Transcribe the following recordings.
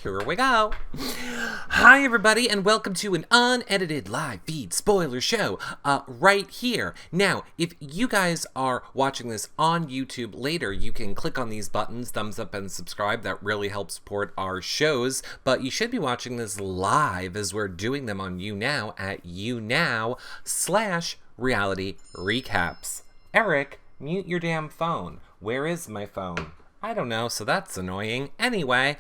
Here we go. Hi, everybody, and welcome to an unedited live feed spoiler show right here. Now, if you guys are watching this on YouTube later, you can click on these buttons, thumbs up and subscribe. That really helps support our shows. But you should be watching this live as we're doing them on YouNow at YouNow/reality recaps. Eric, mute your damn phone. Where is my phone? I don't know, so that's annoying. Anyway,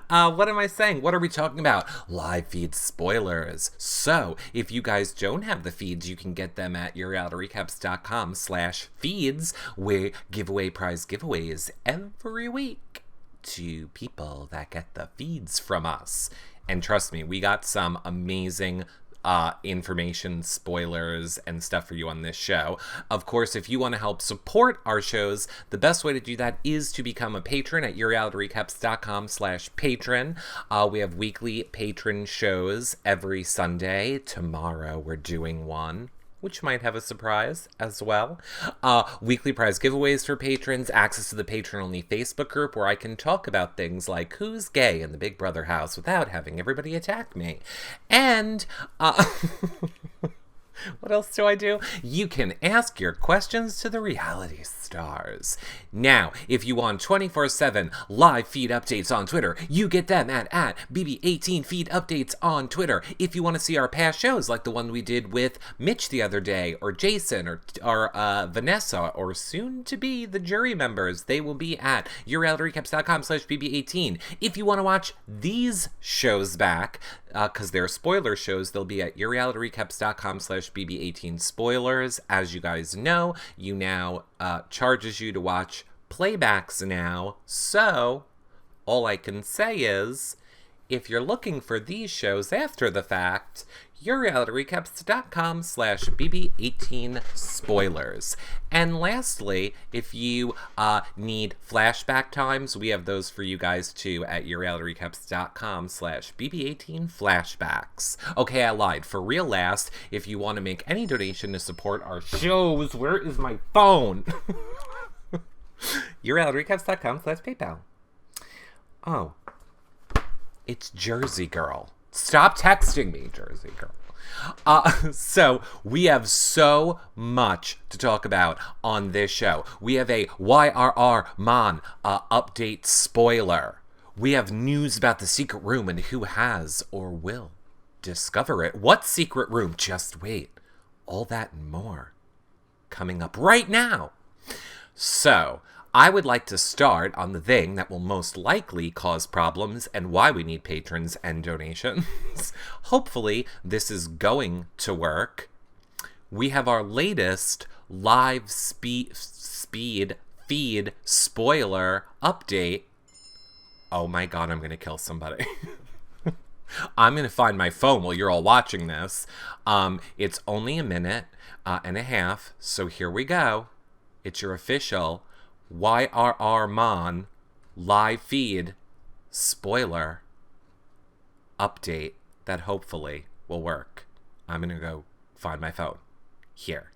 what am I saying? What are we talking about? Live feed spoilers. So, if you guys don't have the feeds, you can get them at yourrealityrecaps.com/feeds, where give away prize giveaways every week to people that get the feeds from us. And trust me, we got some amazing information, spoilers, and stuff for you on this show. Of course, if you want to help support our shows, the best way to do that is to become a patron at yourrealityrecaps.com/patron. We have weekly patron shows every Sunday. Tomorrow we're doing one, which might have a surprise as well. Weekly prize giveaways for patrons, access to the patron-only Facebook group where I can talk about things like who's gay in the Big Brother house without having everybody attack me. And, what else do I do? You can ask your questions to the reality stars. Now, if you want 24/7 live feed updates on Twitter, you get them at BB18 feed updates on Twitter. If you want to see our past shows, like the one we did with Mitch the other day, or Jason, or Vanessa, or soon to be the jury members, they will be at yourrealityrecaps.com/BB18. If you want to watch these shows back, because they're spoiler shows, they'll be at yourrealityrecaps.com/BB18 spoilers. As you guys know, YouNow charges you to watch playbacks now. So, all I can say is, if you're looking for these shows after the fact, yourrealityrecaps.com/BB18 spoilers. And lastly, if you need flashback times, we have those for you guys too at yourrealityrecaps.com/BB18 flashbacks. Okay, I lied. For real last, if you want to make any donation to support our shows, where is my phone? yourrealityrecaps.com/PayPal. Oh, it's Jersey Girl. Stop texting me, Jersey Girl. So we have so much to talk about on this show. We have a YRR Mon update spoiler. We have news about the secret room and who has or will discover it. What secret room? Just wait. All that and more coming up right now. So, I would like to start on the thing that will most likely cause problems and why we need patrons and donations. Hopefully, this is going to work. We have our latest live feed spoiler update. Oh my god, I'm going to kill somebody. I'm going to find my phone while you're all watching this. It's only a minute and a half, so here we go. It's your official YRR Mon live feed spoiler update that hopefully will work. I'm gonna go find my phone. Here.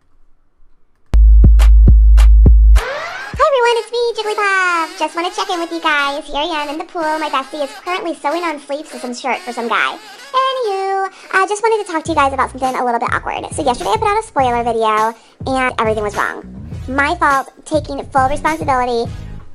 Hi everyone, it's me, Jigglypuff. Just want to check in with you guys. Here I am in the pool. My bestie is currently sewing on sleeves to some shirt for some guy. Anywho, I just wanted to talk to you guys about something a little bit awkward. So yesterday I put out a spoiler video and everything was wrong. My fault, taking full responsibility.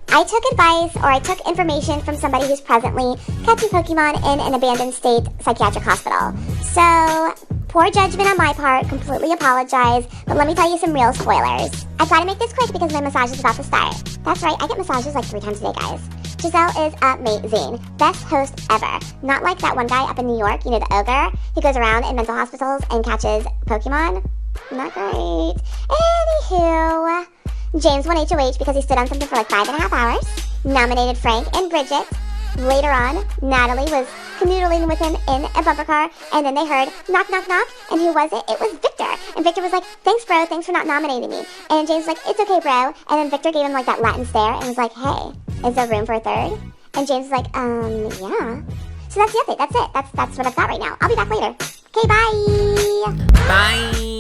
I took advice, or I took information from somebody who's presently catching Pokemon in an abandoned state psychiatric hospital. So, poor judgment on my part, completely apologize, but let me tell you some real spoilers. I try to make this quick because my massage is about to start. That's right, I get massages like 3 times a day, guys. Giselle is amazing. Best host ever. Not like that one guy up in New York, you know, the ogre, who goes around in mental hospitals and catches Pokemon. Not great. Anywho, James won HOH because he stood on something for like 5.5 hours. Nominated Frank and Bridget. Later on, Natalie was canoodling with him in a bumper car, and then they heard knock, knock, knock, and who was it? It was Victor. And Victor was like, thanks, bro, thanks for not nominating me. And James was like, it's okay, bro. And then Victor gave him like that Latin stare and was like, hey, is there room for a third? And James was like, yeah. So that's the update. That's it. That's what I've got right now. I'll be back later. Okay, bye. Bye.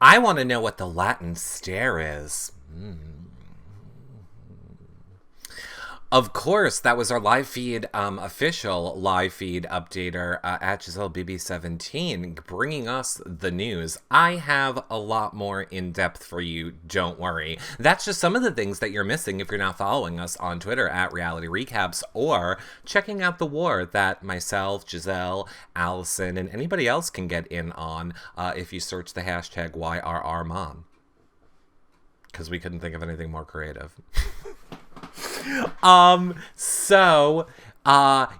I want to know what the Latin stare is. Of course, that was our live feed, official live feed updater at GiselleBB17, bringing us the news. I have a lot more in depth for you, don't worry. That's just some of the things that you're missing if you're not following us on Twitter at Reality Recaps, or checking out the war that myself, Giselle, Allison, and anybody else can get in on if you search the hashtag YRRMom. Because we couldn't think of anything more creative.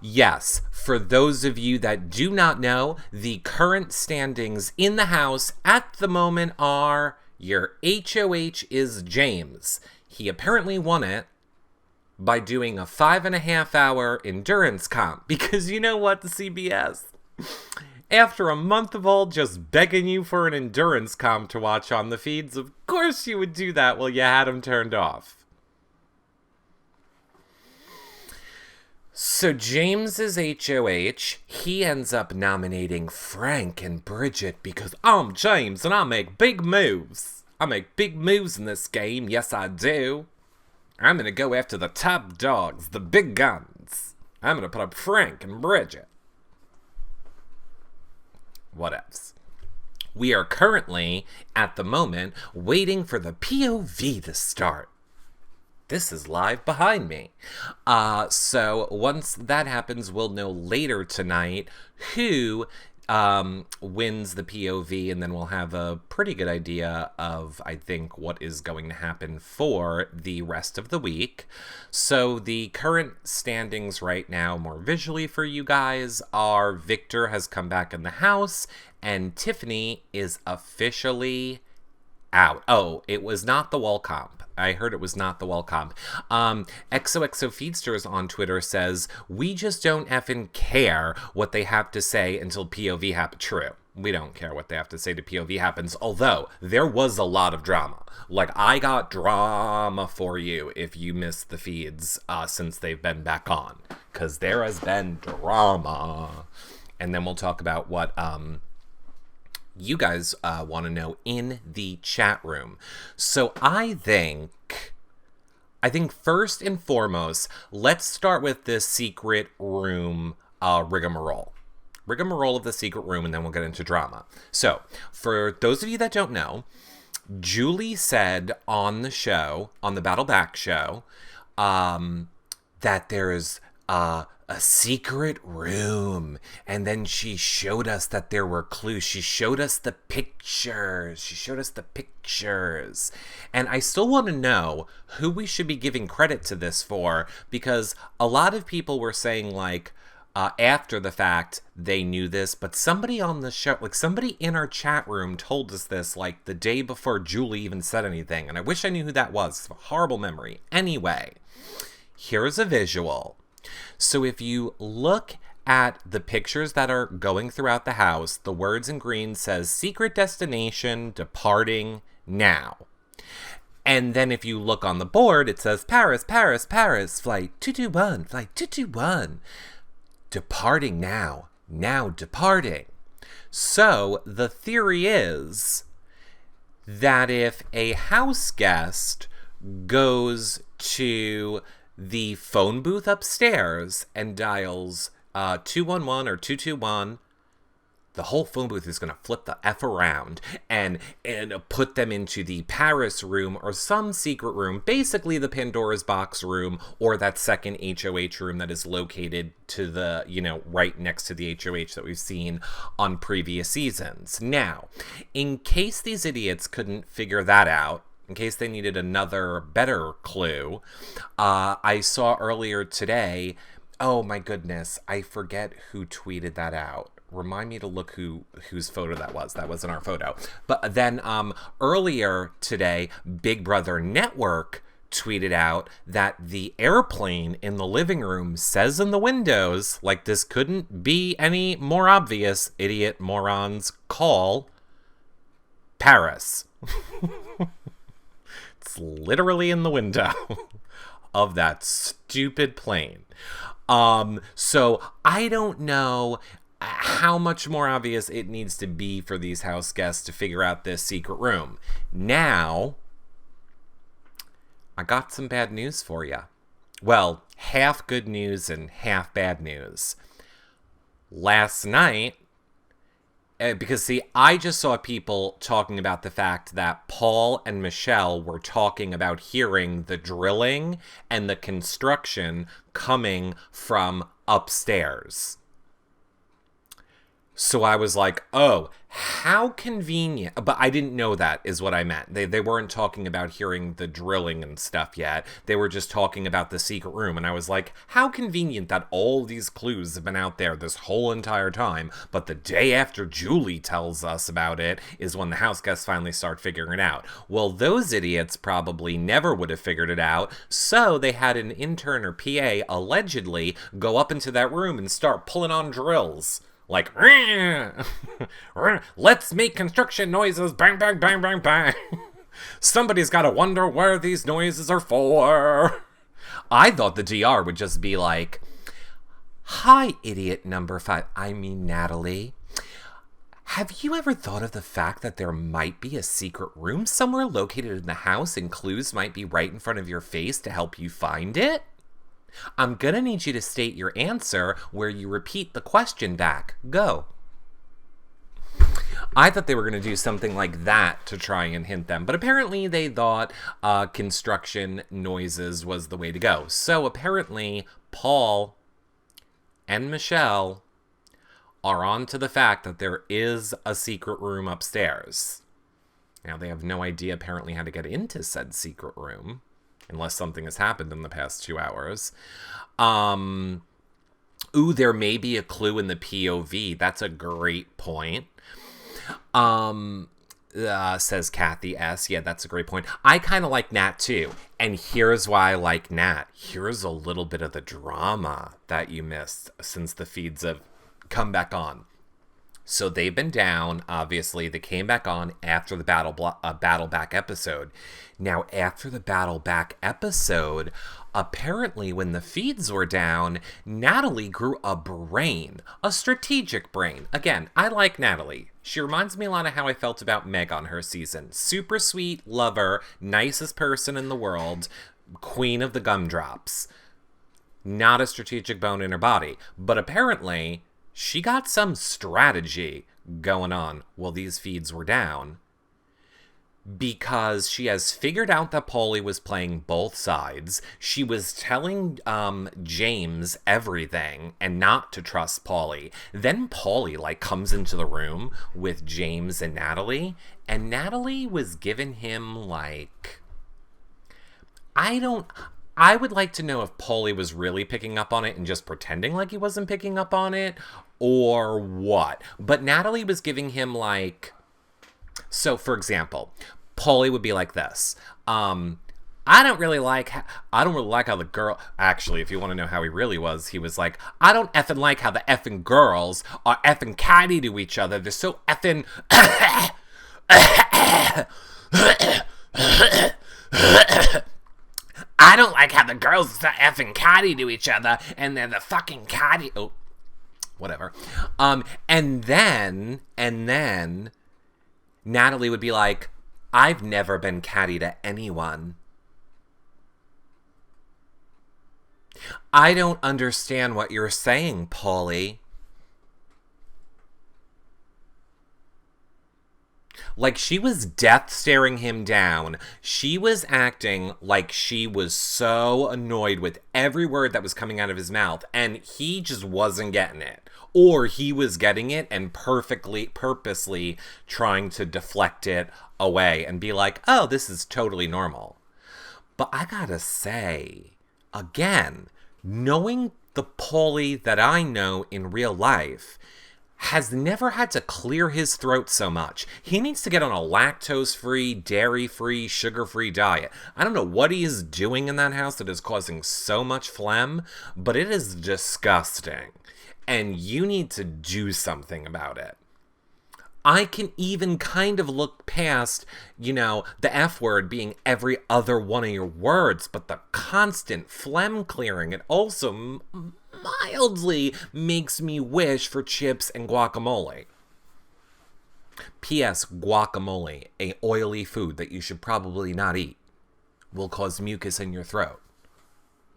Yes, for those of you that do not know, the current standings in the House at the moment are your HOH is James. He apparently won it by doing a 5.5-hour endurance comp. Because you know what, the CBS? After a month of all just begging you for an endurance comp to watch on the feeds, of course you would do that while you had him turned off. So James's HOH, he ends up nominating Frank and Bridget because I'm James and I make big moves. I make big moves in this game, yes I do. I'm gonna go after the top dogs, the big guns. I'm gonna put up Frank and Bridget. Whatevs. We are currently, at the moment, waiting for the POV to start. This is live behind me. So once that happens, we'll know later tonight who wins the POV, and then we'll have a pretty good idea of, I think, what is going to happen for the rest of the week. So the current standings right now, more visually for you guys, are Victor has come back in the house, and Tiffany is officially out. Oh, it was not the wall comp. I heard it was not the wall comp. XOXO Feedsters on Twitter says, we just don't effing care what they have to say until POV happens. True. We don't care what they have to say to POV happens, although there was a lot of drama. Like, I got drama for you if you missed the feeds since they've been back on, because there has been drama. And then we'll talk about what you guys want to know in the chat room. So I think first and foremost, let's start with this secret room rigmarole of the secret room, and then we'll get into drama. So for those of you that don't know, Julie said on the show, on the Battle Back show, that there is a secret room, and then she showed us that there were clues. She showed us the pictures. And I still want to know who we should be giving credit to this for, because a lot of people were saying, like, after the fact they knew this, but somebody on the show, like somebody in our chat room, told us this like the day before Julie even said anything, and I wish I knew who that was. It's a horrible memory. Anyway, here's a visual. So if you look at the pictures that are going throughout the house, the words in green says secret destination departing now. And then if you look on the board, it says Paris, Paris, Paris, flight 221, flight 221. Departing now, now departing. So the theory is that if a house guest goes to the phone booth upstairs and dials 211 or 221, the whole phone booth is going to flip the F around and put them into the Paris room or some secret room, basically the Pandora's box room, or that second HOH room that is located to the, right next to the HOH that we've seen on previous seasons. Now, in case these idiots couldn't figure that out, in case they needed another better clue, I saw earlier today, oh my goodness, I forget who tweeted that out. Remind me to look whose photo that was. That wasn't our photo. But then earlier today, Big Brother Network tweeted out that the airplane in the living room says in the windows, like this couldn't be any more obvious, idiot morons, call Paris. It's literally in the window of that stupid plane. So I don't know how much more obvious it needs to be for these house guests to figure out this secret room. Now, I got some bad news for you. Well, half good news and half bad news. Last night, because see, I just saw people talking about the fact that Paul and Michelle were talking about hearing the drilling and the construction coming from upstairs. So I was like, oh, how convenient. But I didn't know that is what I meant. They weren't talking about hearing the drilling and stuff yet. They were just talking about the secret room. And I was like, how convenient that all these clues have been out there this whole entire time. But the day after Julie tells us about it is when the house guests finally start figuring it out. Well, those idiots probably never would have figured it out. So they had an intern or PA allegedly go up into that room and start pulling on drills. Like, let's make construction noises, bang, bang, bang, bang, bang. Somebody's got to wonder where these noises are for. I thought the DR would just be like, hi, idiot number 5. I mean, Natalie. Have you ever thought of the fact that there might be a secret room somewhere located in the house and clues might be right in front of your face to help you find it? I'm gonna need you to state your answer where you repeat the question back. Go. I thought they were going to do something like that to try and hint them, but apparently they thought construction noises was the way to go. So apparently Paul and Michelle are on to the fact that there is a secret room upstairs. Now they have no idea apparently how to get into said secret room. Unless something has happened in the past 2 hours. There may be a clue in the POV. That's a great point. Says Kathy S. Yeah, that's a great point. I kind of like Nat too. And here's why I like Nat. Here's a little bit of the drama that you missed since the feeds have come back on. So they've been down, obviously. They came back on after the Battle Back episode. Now, after the Battle Back episode, apparently when the feeds were down, Natalie grew a brain, a strategic brain. Again, I like Natalie. She reminds me a lot of how I felt about Meg on her season. Super sweet, lover, nicest person in the world, queen of the gumdrops. Not a strategic bone in her body. But apparently, she got some strategy going on while these feeds were down. Because she has figured out that Paulie was playing both sides. She was telling James everything and not to trust Paulie. Then Paulie comes into the room with James and Natalie. And Natalie was giving him I would like to know if Paulie was really picking up on it and just pretending like he wasn't picking up on it, or what. But Natalie was giving him so for example, Paulie would be like this. I don't really like how the girl. Actually, if you want to know how he really was, he was like, I don't effing like how the effing girls are effing catty to each other. They're so effing. I don't like how the girls are so effing catty to each other, and they're the fucking catty. Oh, whatever. And then Natalie would be like, I've never been catty to anyone. I don't understand what you're saying, Paulie. She was death staring him down. She was acting like she was so annoyed with every word that was coming out of his mouth, and he just wasn't getting it. Or he was getting it and purposely trying to deflect it away and be like, oh, this is totally normal. But I gotta say, again, knowing the Paulie that I know in real life has never had to clear his throat so much. He needs to get on a lactose-free, dairy-free, sugar-free diet. I don't know what he is doing in that house that is causing so much phlegm, but it is disgusting. And you need to do something about it. I can even kind of look past, the F word being every other one of your words, but the constant phlegm clearing, it also mildly makes me wish for chips and guacamole. P.S. Guacamole, a oily food that you should probably not eat, will cause mucus in your throat.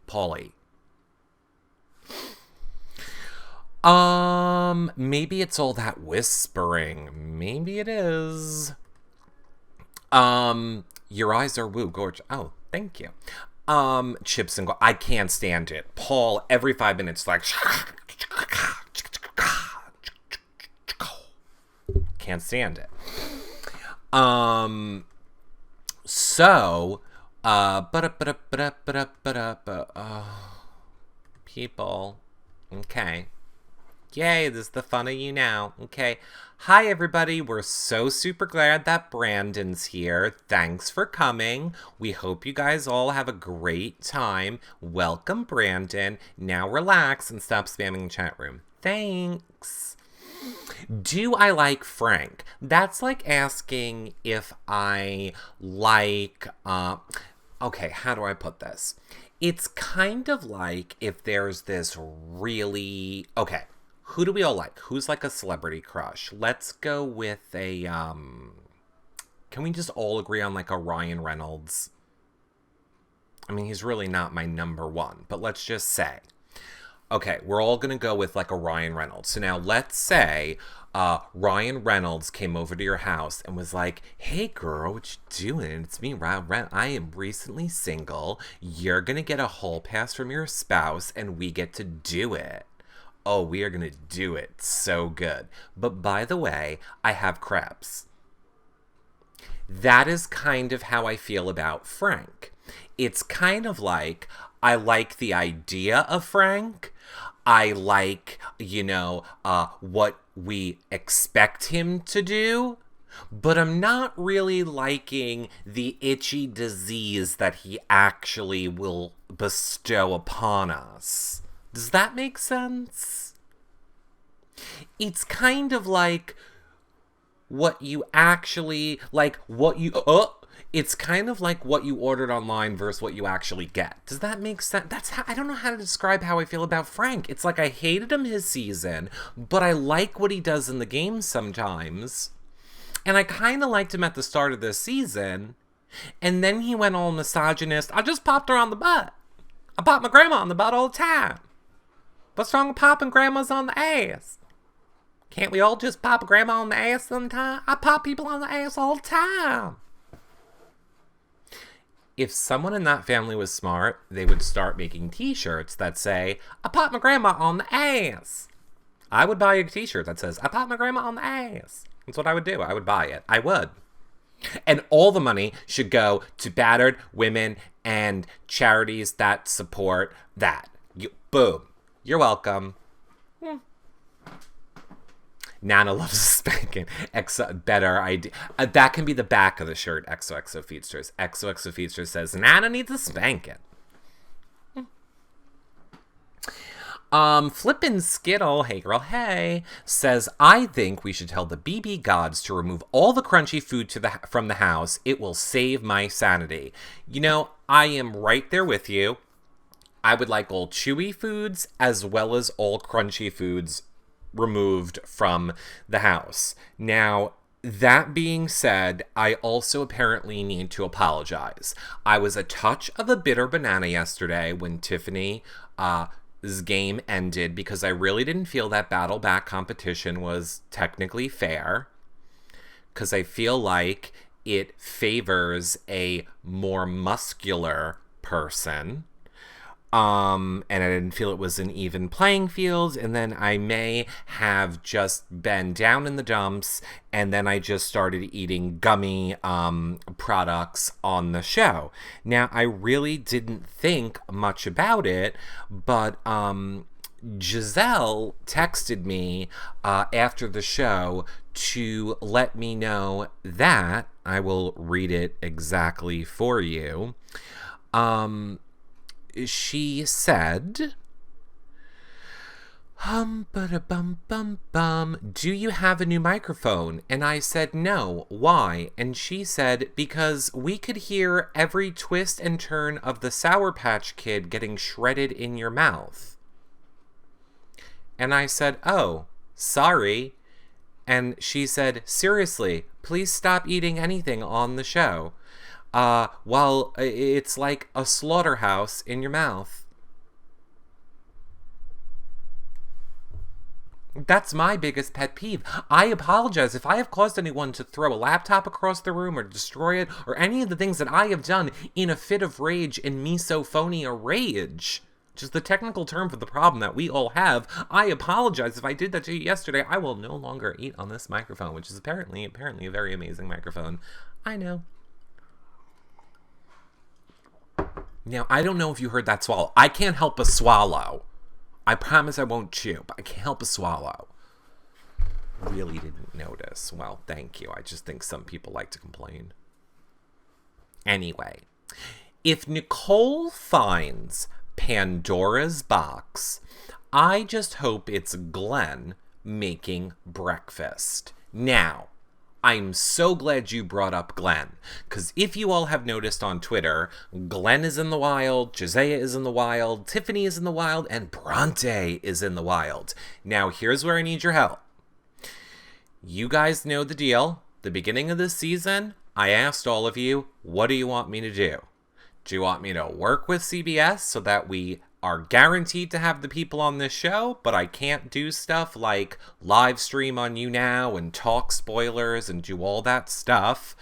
Paulie. Maybe it's all that whispering. Maybe it is. Your eyes are woo, gorgeous. Oh, thank you. Chips and I can't stand it. Paul, every 5 minutes, like, can't stand it. So, people, okay. Yay, this is the fun of you now. Okay. Hi, everybody. We're so super glad that Brandon's here. Thanks for coming. We hope you guys all have a great time. Welcome, Brandon. Now relax and stop spamming the chat room. Thanks. Do I like Frank? That's like asking if I like, okay, how do I put this? It's kind of like if there's this really, okay. Who do we all like? Who's like a celebrity crush? Let's go with a, can we just all agree on like a Ryan Reynolds? I mean, he's really not my number one, but let's just say. Okay, we're all going to go with like a Ryan Reynolds. So now let's say Ryan Reynolds came over to your house and was like, hey girl, what you doing? It's me, Ryan Reynolds. I am recently single. You're going to get a hall pass from your spouse and we get to do it. Oh, we are going to do it so good. But by the way, I have crabs. That is kind of how I feel about Frank. It's kind of like, I like the idea of Frank. I like, what we expect him to do. But I'm not really liking the itchy disease that he actually will bestow upon us. Does that make sense? It's kind of like what you actually, like what you, it's kind of like what you ordered online versus what you actually get. Does that make sense? That's how, I don't know how to describe how I feel about Frank. It's like I hated him his season, but I like what he does in the game sometimes. And I kind of liked him at the start of this season. And then he went all misogynist. I just popped her on the butt. I pop my grandma on the butt all the time. What's wrong with popping grandmas on the ass? Can't we all just pop a grandma on the ass sometime? I pop people on the ass all the time. If someone in that family was smart, they would start making t-shirts that say, I pop my grandma on the ass. I would buy a t-shirt that says, I pop my grandma on the ass. That's what I would do. I would buy it. I would. And all the money should go to battered women and charities that support that. Boom. You're welcome. Nana loves spanking. Better idea. That can be the back of the shirt. XOXO Feedsters. XOXO Feedsters says Nana needs a spanking. Flippin' Skittle, hey girl, hey, says, I think we should tell the BB gods to remove all the crunchy food from the house. It will save my sanity. I am right there with you. I would like all chewy foods as well as all crunchy foods removed from the house. Now, that being said, I also apparently need to apologize. I was a touch of a bitter banana yesterday when Tiffany's game ended because I really didn't feel that battle back competition was technically fair. Because I feel like it favors a more muscular person. And I didn't feel it was an even playing field, and then I may have just been down in the dumps, and then I just started eating gummy products on the show. Now, I really didn't think much about it, but Giselle texted me after the show to let me know that, I will read it exactly for you, she said, do you have a new microphone? And I said, no. Why? And she said, because we could hear every twist and turn of the Sour Patch Kid getting shredded in your mouth. And I said, oh, sorry. And she said, seriously, please stop eating anything on the show. Well, it's like a slaughterhouse in your mouth. That's my biggest pet peeve. I apologize if I have caused anyone to throw a laptop across the room or destroy it, or any of the things that I have done in a fit of rage and misophonia rage, which is the technical term for the problem that we all have. I apologize if I did that to you yesterday. I will no longer eat on this microphone, which is apparently a very amazing microphone. I know. Now, I don't know if you heard that swallow. I can't help but swallow. I promise I won't chew, but I can't help but swallow. Really didn't notice. Well, thank you. I just think some people like to complain. Anyway, if Nicole finds Pandora's box, I just hope it's Glenn making breakfast. Now, I'm so glad you brought up Glenn, because if you all have noticed on Twitter, Glenn is in the wild, Josiah is in the wild, Tiffany is in the wild, and Bronte is in the wild. Now, here's where I need your help. You guys know the deal. The beginning of this season, I asked all of you, what do you want me to do? Do you want me to work with CBS so that we are guaranteed to have the people on this show, but I can't do stuff like live stream on You Now and talk spoilers and do all that stuff,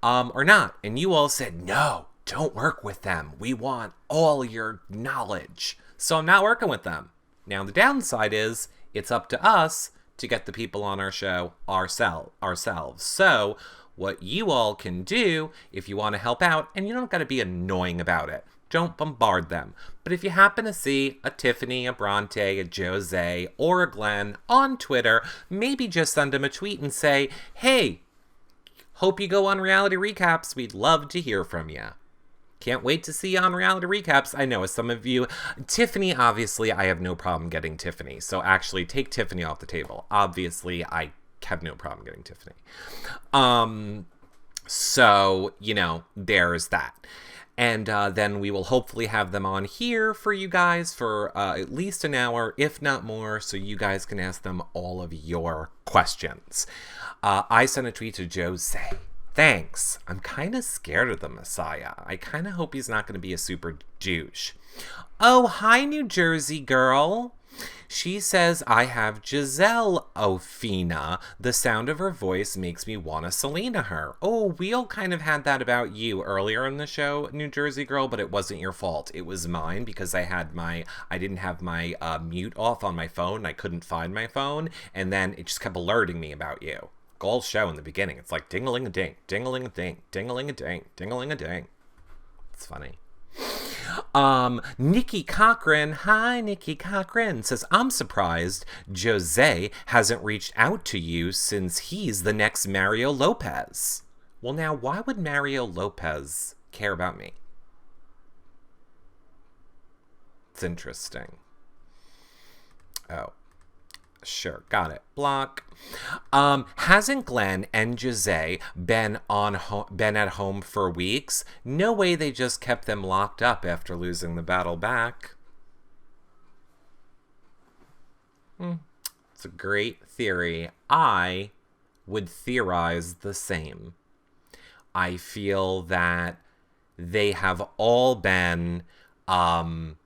or not? And you all said, no, don't work with them. We want all your knowledge. So I'm not working with them. Now, the downside is it's up to us to get the people on our show ourselves. So what you all can do if you want to help out, and you don't got to be annoying about it, don't bombard them. But if you happen to see a Tiffany, a Bronte, a Jose, or a Glenn on Twitter, maybe just send them a tweet and say, hey, hope you go on Reality Recaps. We'd love to hear from you. Can't wait to see you on Reality Recaps. I know some of you, Tiffany, obviously, I have no problem getting Tiffany. So actually, take Tiffany off the table. Obviously, I have no problem getting Tiffany. So, there's that. And then we will hopefully have them on here for you guys for at least an hour, if not more, so you guys can ask them all of your questions. I sent a tweet to Jose. Thanks. I'm kind of scared of the Messiah. I kind of hope he's not going to be a super douche. Oh, hi, New Jersey girl. She says, I have Giselle Ofina. The sound of her voice makes me want to Selena her. Oh, we all kind of had that about you earlier in the show, New Jersey girl, but it wasn't your fault. It was mine because I didn't have my mute off on my phone. I couldn't find my phone, and then it just kept alerting me about you. All show in the beginning, it's like ding-a-ling-a-ding, ding-a-ling-a-ding, ding-a-ling-a-ding, ding-a-ling-a-ding. It's funny. Nikki Cochran, hi Nikki Cochran, says, I'm surprised Jose hasn't reached out to you since he's the next Mario Lopez. Well, now, why would Mario Lopez care about me? It's interesting. Oh. Sure, got it. Block. Hasn't Glenn and Jose been at home for weeks? No way they just kept them locked up after losing the battle back. It's a great theory. I would theorize the same. I feel that they have all been, they've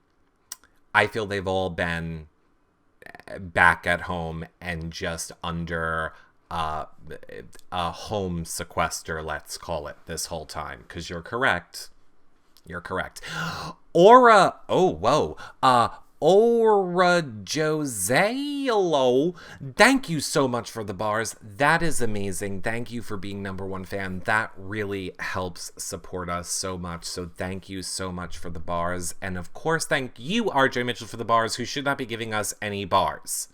all been back at home and just under a home sequester, let's call it, this whole time. Because you're correct. Aura, Aura Joselo, thank you so much for the bars. That is amazing. Thank you for being #1 fan. That really helps support us so much. So thank you so much for the bars. And of course, thank you, RJ Mitchell, for the bars, who should not be giving us any bars.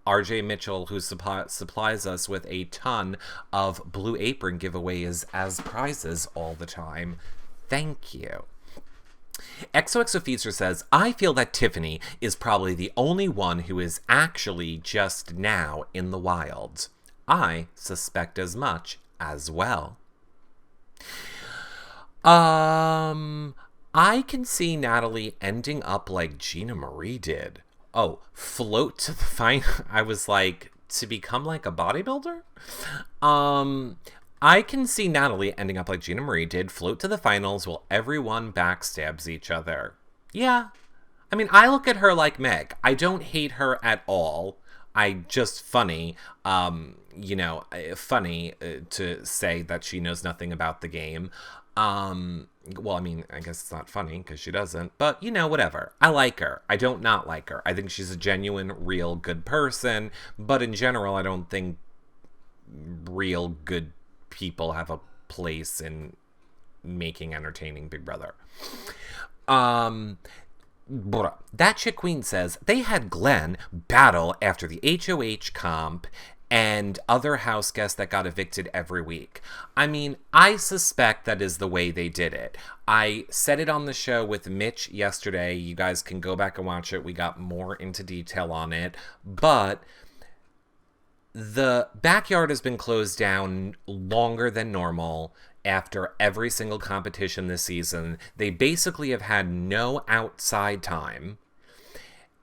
RJ Mitchell, who supplies us with a ton of Blue Apron giveaways as prizes all the time. Thank you. XOXO Feaster says, I feel that Tiffany is probably the only one who is actually just now in the wild. I suspect as much as well. I can see Natalie ending up like Gina Marie did. Oh, float to the final. I was like, to become like a bodybuilder? I can see Natalie ending up like Gina Marie did, float to the finals while everyone backstabs each other. Yeah. I mean, I look at her like Meg. I don't hate her at all. Funny, funny to say that she knows nothing about the game. Well, I mean, I guess it's not funny because she doesn't, but whatever. I like her. I don't not like her. I think she's a genuine, real good person, but in general, I don't think real good people have a place in making entertaining Big Brother. That Chick Queen says they had Glenn battle after the HOH comp and other house guests that got evicted every week. I mean, I suspect that is the way they did it. I said it on the show with Mitch yesterday. You guys can go back and watch it. We got more into detail on it. But the backyard has been closed down longer than normal after every single competition this season. They basically have had no outside time.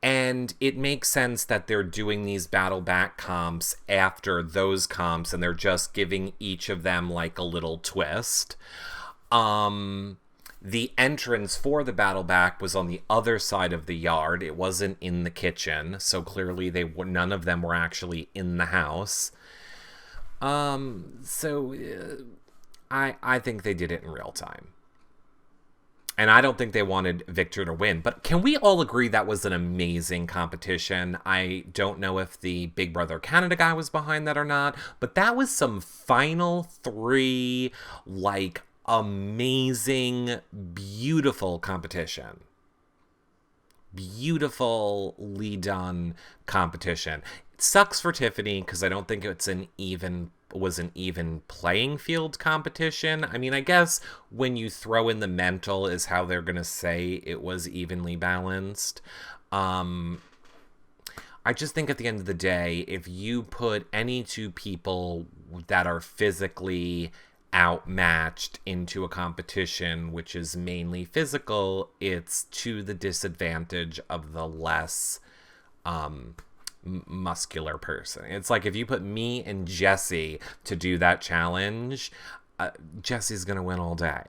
And it makes sense that they're doing these battle back comps after those comps, and they're just giving each of them like a little twist. The entrance for the battle back was on the other side of the yard. It wasn't in the kitchen, so clearly none of them were actually in the house. I think they did it in real time. And I don't think they wanted Victor to win. But can we all agree that was an amazing competition? I don't know if the Big Brother Canada guy was behind that or not, but that was some final three, like, amazing, beautiful competition. Beautifully done competition. It sucks for Tiffany because I don't think was an even playing field competition. I mean, I guess when you throw in the mental is how they're gonna say it was evenly balanced. I just think at the end of the day, if you put any two people that are physically outmatched into a competition which is mainly physical, it's to the disadvantage of the less muscular person. It's like if you put me and Jesse to do that challenge, Jesse's gonna win all day.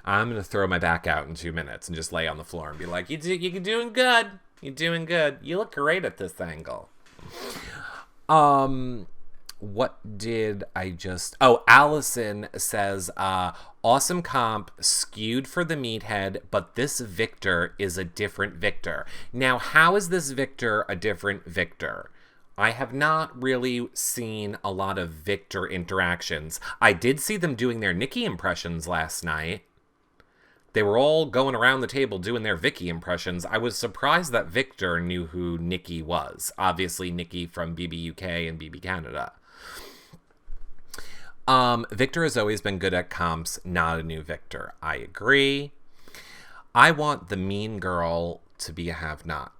I'm gonna throw my back out in 2 minutes and just lay on the floor and be like, you're doing good. You're doing good. You look great at this angle. What did I just... Oh, Allison says, awesome comp, skewed for the meathead, but this Victor is a different Victor. Now, how is this Victor a different Victor? I have not really seen a lot of Victor interactions. I did see them doing their Nikki impressions last night. They were all going around the table doing their Vicky impressions. I was surprised that Victor knew who Nikki was. Obviously, Nikki from BBUK and BB Canada. Victor has always been good at comps, not a new Victor. I agree. I want the mean girl to be a have-not.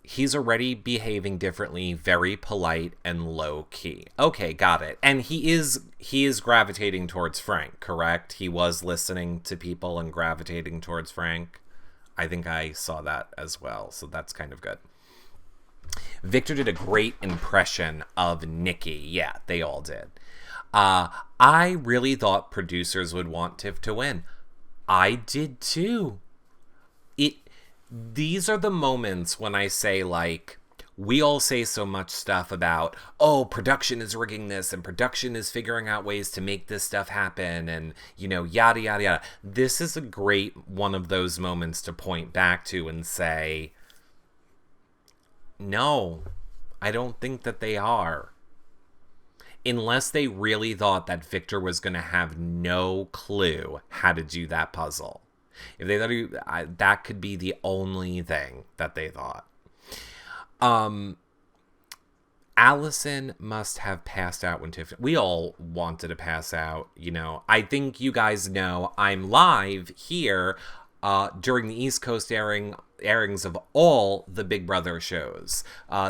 He's already behaving differently, very polite and low-key. Okay, got it. And he is gravitating towards Frank, correct? He was listening to people and gravitating towards Frank. I think I saw that as well, so that's kind of good. Victor did a great impression of Nikki. Yeah, they all did. I really thought producers would want Tiff to win. I did too. These are the moments when I say, like, we all say so much stuff about, oh, production is rigging this and production is figuring out ways to make this stuff happen and, yada, yada, yada. This is a great one of those moments to point back to and say, no, I don't think that they are. Unless they really thought that Victor was going to have no clue how to do that puzzle. If they thought that could be the only thing that they thought. Allison must have passed out when Tiffany... We all wanted to pass out, I think you guys know I'm live here during the East Coast airings of all the Big Brother shows.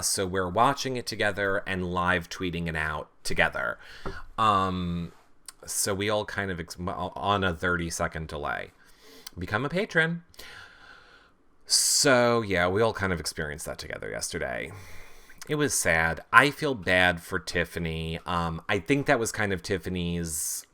So we're watching it together and live tweeting it out together. So we all kind of on a 30-second delay. Become a patron. So yeah, we all kind of experienced that together yesterday. It was sad. I feel bad for Tiffany. I think that was kind of Tiffany's...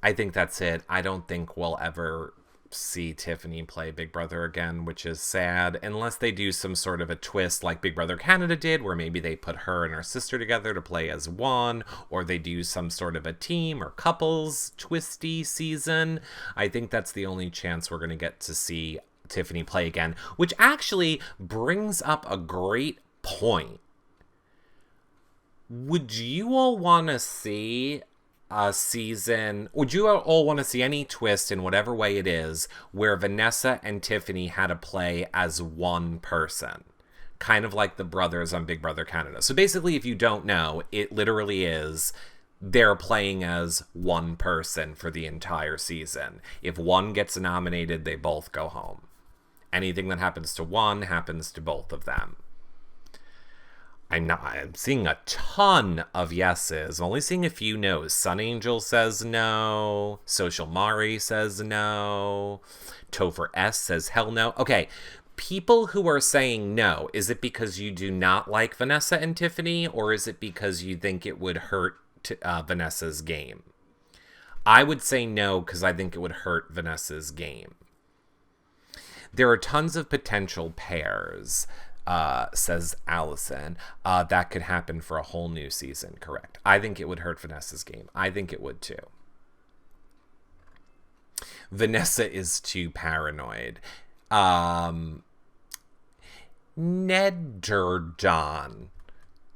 I think that's it. I don't think we'll ever see Tiffany play Big Brother again, which is sad, unless they do some sort of a twist like Big Brother Canada did, where maybe they put her and her sister together to play as one, or they do some sort of a team or couples twisty season. I think that's the only chance we're going to get to see Tiffany play again, which actually brings up a great point. Would you all want to see a season, would you all want to see any twist in whatever way it is where Vanessa and Tiffany had to play as one person? Kind of like the brothers on Big Brother Canada. So basically, if you don't know, it literally is they're playing as one person for the entire season. If one gets nominated, they both go home. Anything that happens to one happens to both of them. I'm seeing a ton of yeses. I'm only seeing a few no's. Sun Angel says no. Social Mari says no. Topher S says hell no. Okay, people who are saying no, is it because you do not like Vanessa and Tiffany, or is it because you think it would hurt Vanessa's game? I would say no, because I think it would hurt Vanessa's game. There are tons of potential pairs, says Allison, that could happen for a whole new season. Correct. I think it would hurt Vanessa's game. I think it would too. Vanessa is too paranoid. Nederdon.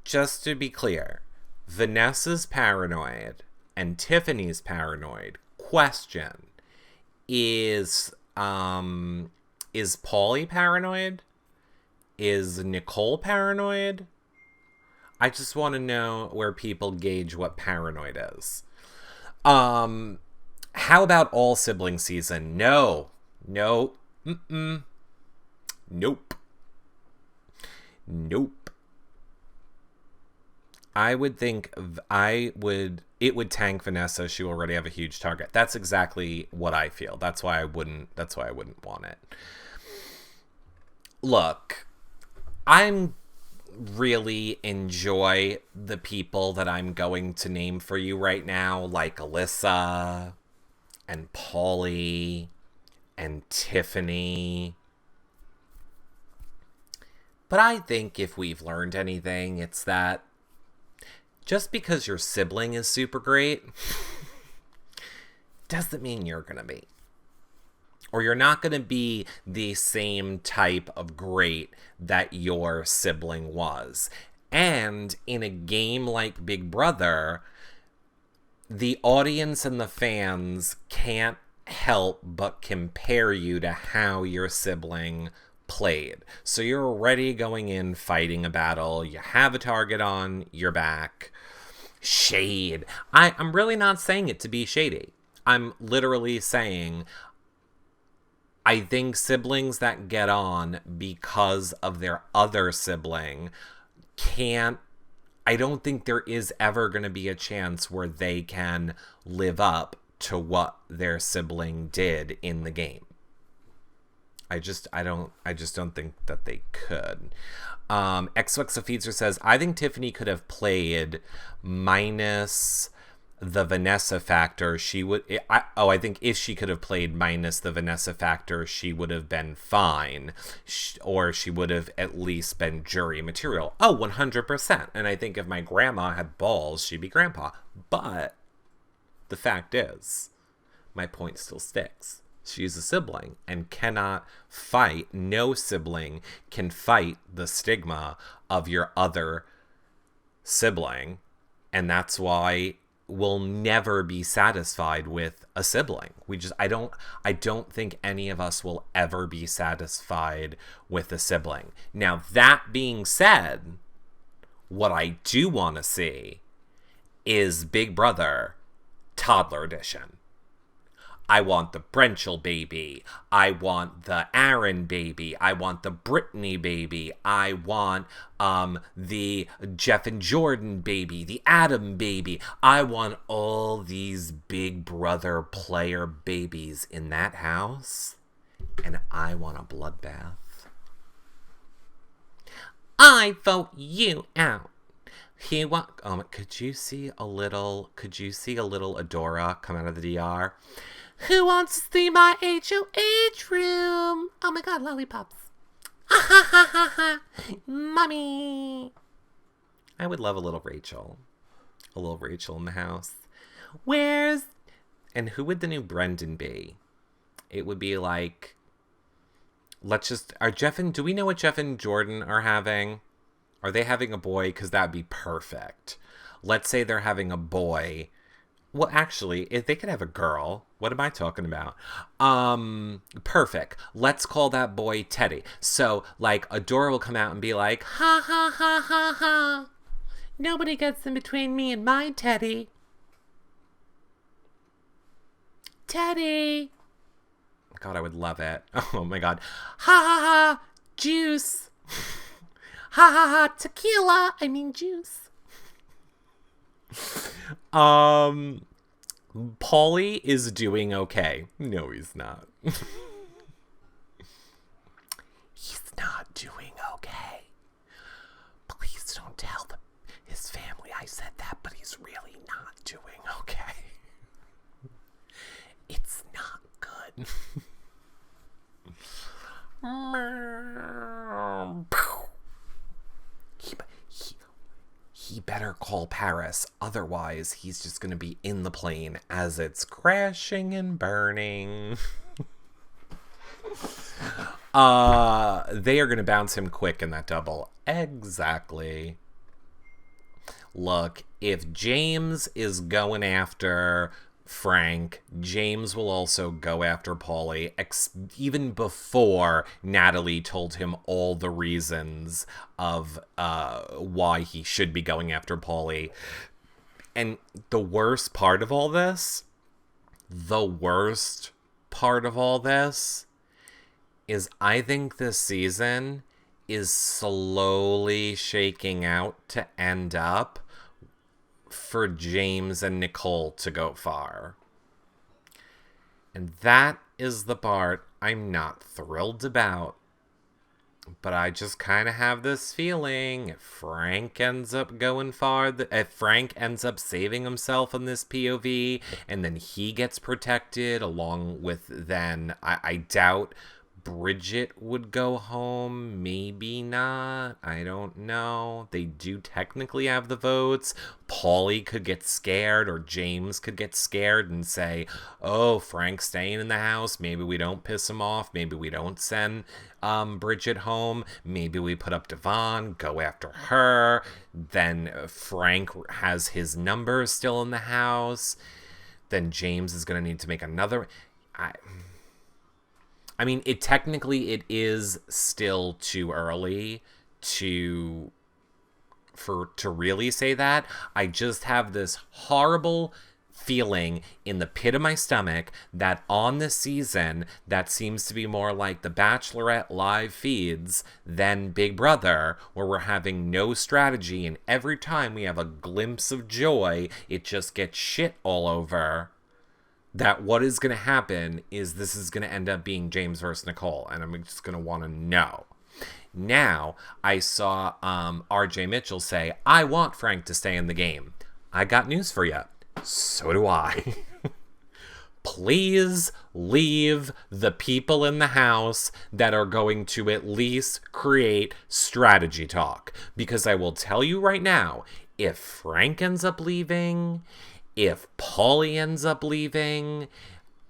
Just to be clear, Vanessa's paranoid and Tiffany's paranoid. Question. Is Paulie paranoid? Is Nicole paranoid? I just want to know where people gauge what paranoid is. How about all sibling season? No. Nope. Nope. I would think it would tank Vanessa. She will already have a huge target. That's exactly what I feel. That's why I wouldn't want it. Look, I'm really enjoy the people that I'm going to name for you right now, like Alyssa and Paulie and Tiffany. But I think if we've learned anything, it's that just because your sibling is super great doesn't mean you're going to be. Or you're not going to be the same type of great that your sibling was. And in a game like Big Brother, the audience and the fans can't help but compare you to how your sibling played. So you're already going in fighting a battle. You have a target on your back. Shade. I'm really not saying it to be shady. I'm literally saying I think siblings that get on because of their other sibling I don't think there is ever going to be a chance where they can live up to what their sibling did in the game. I just don't think that they could. XXFeedser says, I think Tiffany could have played minus the Vanessa factor. I think if she could have played minus the Vanessa factor, she would have been fine. Or she would have at least been jury material. Oh, 100%. And I think if my grandma had balls, she'd be grandpa. But the fact is, my point still sticks. She's a sibling and cannot fight. No sibling can fight the stigma of your other sibling. And that's why we'll never be satisfied with a sibling. I don't think any of us will ever be satisfied with a sibling. Now, that being said, what I do want to see is Big Brother Toddler Edition. I want the Brenchel baby. I want the Aaron baby. I want the Brittany baby. I want the Jeff and Jordan baby, the Adam baby. I want all these Big Brother player babies in that house. And I want a bloodbath. I vote you out. Could you see a little Adora come out of the DR? Who wants to see my HOH room? Oh my god, lollipops. Ha ha ha ha ha. Mommy. I would love a little Rachel. A little Rachel in the house. Where's... And who would the new Brendan be? It would be like... Let's just... Do we know what Jeff and Jordan are having? Are they having a boy? Because that'd be perfect. Let's say they're having a boy. Well, actually, if they could have a girl. What am I talking about? Perfect. Let's call that boy Teddy. So, like, Adora will come out and be like, ha ha ha ha ha. Nobody gets in between me and my Teddy. Teddy. God, I would love it. Oh my god. Ha ha ha. Juice. Ha ha ha. Tequila. I mean juice. Paulie is doing okay. No, he's not. He's not doing okay. Please don't tell his family I said that, but he's really not doing okay. It's not good. He better call Paris, otherwise he's just going to be in the plane as it's crashing and burning. They are going to bounce him quick in that double. Exactly. Look, if James is going after Frank, James will also go after Paulie, even before Natalie told him all the reasons of why he should be going after Paulie. And the worst part of all this is I think this season is slowly shaking out to end up for James and Nicole to go far. And that is the part I'm not thrilled about. But I just kind of have this feeling if Frank ends up going far, if Frank ends up saving himself in this POV, and then he gets protected along with then, I doubt Bridget would go home, maybe not, I don't know. They do technically have the votes. Paulie could get scared, or James could get scared and say, oh, Frank's staying in the house, maybe we don't piss him off, maybe we don't send Bridget home, maybe we put up Devon, go after her, then Frank has his number still in the house, then James is going to need to make another... I mean, it is still too early to really say that. I just have this horrible feeling in the pit of my stomach that on this season that seems to be more like the Bachelorette live feeds than Big Brother, where we're having no strategy, and every time we have a glimpse of joy, it just gets shit all over. That what is going to happen is this is going to end up being James versus Nicole, and I'm just going to want to know. Now, I saw RJ Mitchell say, I want Frank to stay in the game. I got news for you. So do I. Please leave the people in the house that are going to at least create strategy talk. Because I will tell you right now, if Frank ends up leaving... If Paulie ends up leaving,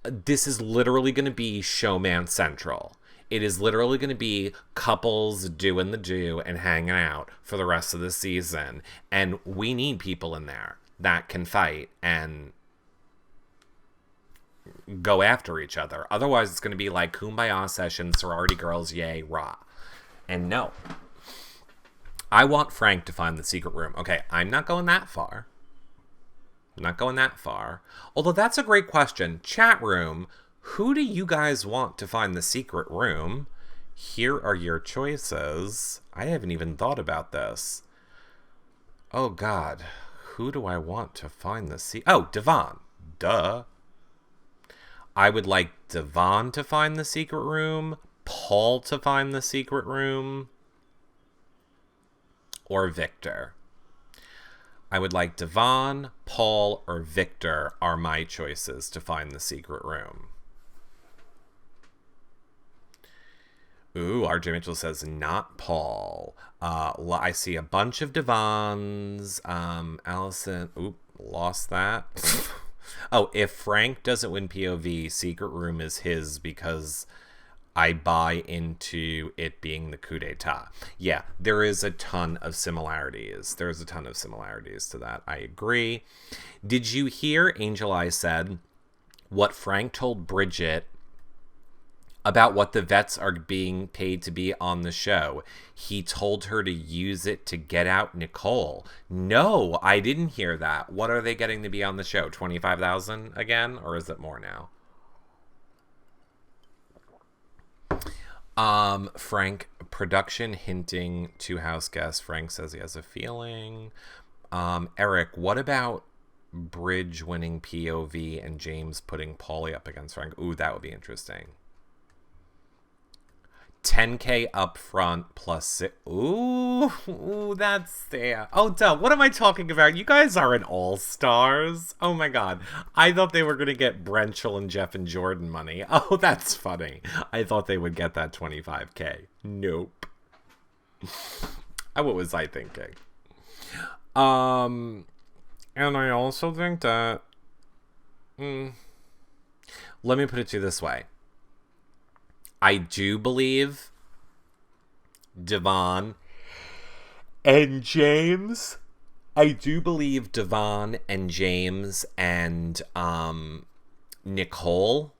this is literally going to be Showman Central. It is literally going to be couples doing the do and hanging out for the rest of the season. And we need people in there that can fight and go after each other. Otherwise, it's going to be like Kumbaya session, sorority girls, yay, rah. And no. I want Frank to find the secret room. Okay, I'm not going that far. Although that's a great question. Chat room, who do you guys want to find the secret room? Here are your choices. I haven't even thought about this. Oh, God. Who do I want to find the secret... Oh, Devon. Duh. I would like Devon to find the secret room, Paul to find the secret room, or Victor. I would like Devon, Paul, or Victor are my choices to find the secret room. Ooh, RJ Mitchell says not Paul. I see a bunch of Devons. Allison, lost that. Oh, if Frank doesn't win POV, secret room is his because I buy into it being the coup d'etat. Yeah, there is a ton of similarities. There's a ton of similarities to that. I agree. Did you hear Angel Eye said what Frank told Bridget about what the vets are being paid to be on the show? He told her to use it to get out Nicole. No, I didn't hear that. What are they getting to be on the show? 25,000 again, or is it more now? Frank, production hinting to house guests. Frank says he has a feeling. Eric, what about Bridge winning POV and James putting Paulie up against Frank? Ooh, that would be interesting. 10K up front plus 6. Ooh, that's there. Oh, duh. What am I talking about? You guys are an all-stars. Oh my god. I thought they were going to get Brenchel and Jeff and Jordan money. Oh, that's funny. I thought they would get that 25K. Nope. What was I thinking? And I also think that... Let me put it to you this way. I do believe Devon and James. I do believe Devon and James and Nicole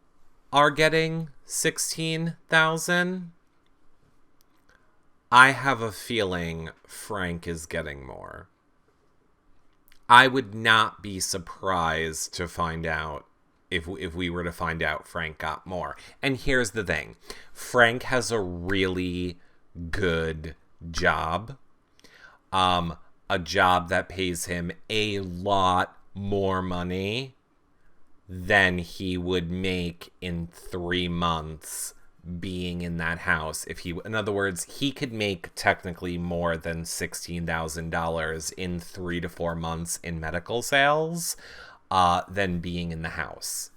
are getting 16,000. I have a feeling Frank is getting more. I would not be surprised to find out if we were to find out Frank got more. And here's the thing. Frank has a really good job. A job that pays him a lot more money than he would make in 3 months being in that house. In other words, he could make technically more than $16,000 in 3 to 4 months in medical sales. Than being in the house.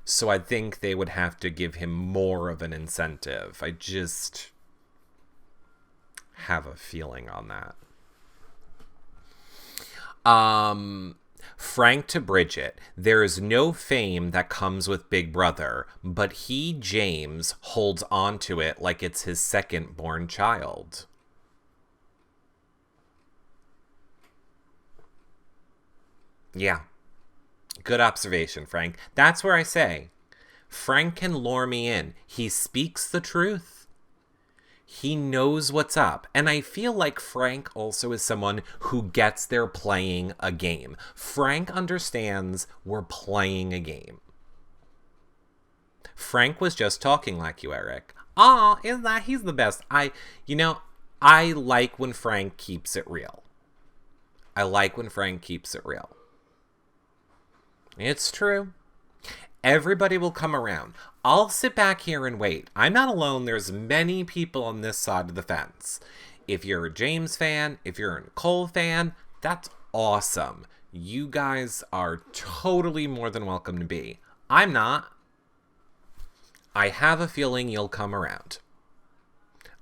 So I think they would have to give him more of an incentive. I just have a feeling on that. Frank to Bridget. There is no fame that comes with Big Brother, but he, James, holds on to it like it's his second born child. Yeah. Good observation, Frank. That's where I say, Frank can lure me in. He speaks the truth. He knows what's up. And I feel like Frank also is someone who gets there playing a game. Frank understands we're playing a game. Frank was just talking like you, Eric. Isn't that he's the best? I like when Frank keeps it real. I like when Frank keeps it real. It's true. Everybody will come around. I'll sit back here and wait. I'm not alone. There's many people on this side of the fence. If you're a James fan, if you're a Nicole fan, that's awesome. You guys are totally more than welcome to be. I'm not. I have a feeling you'll come around.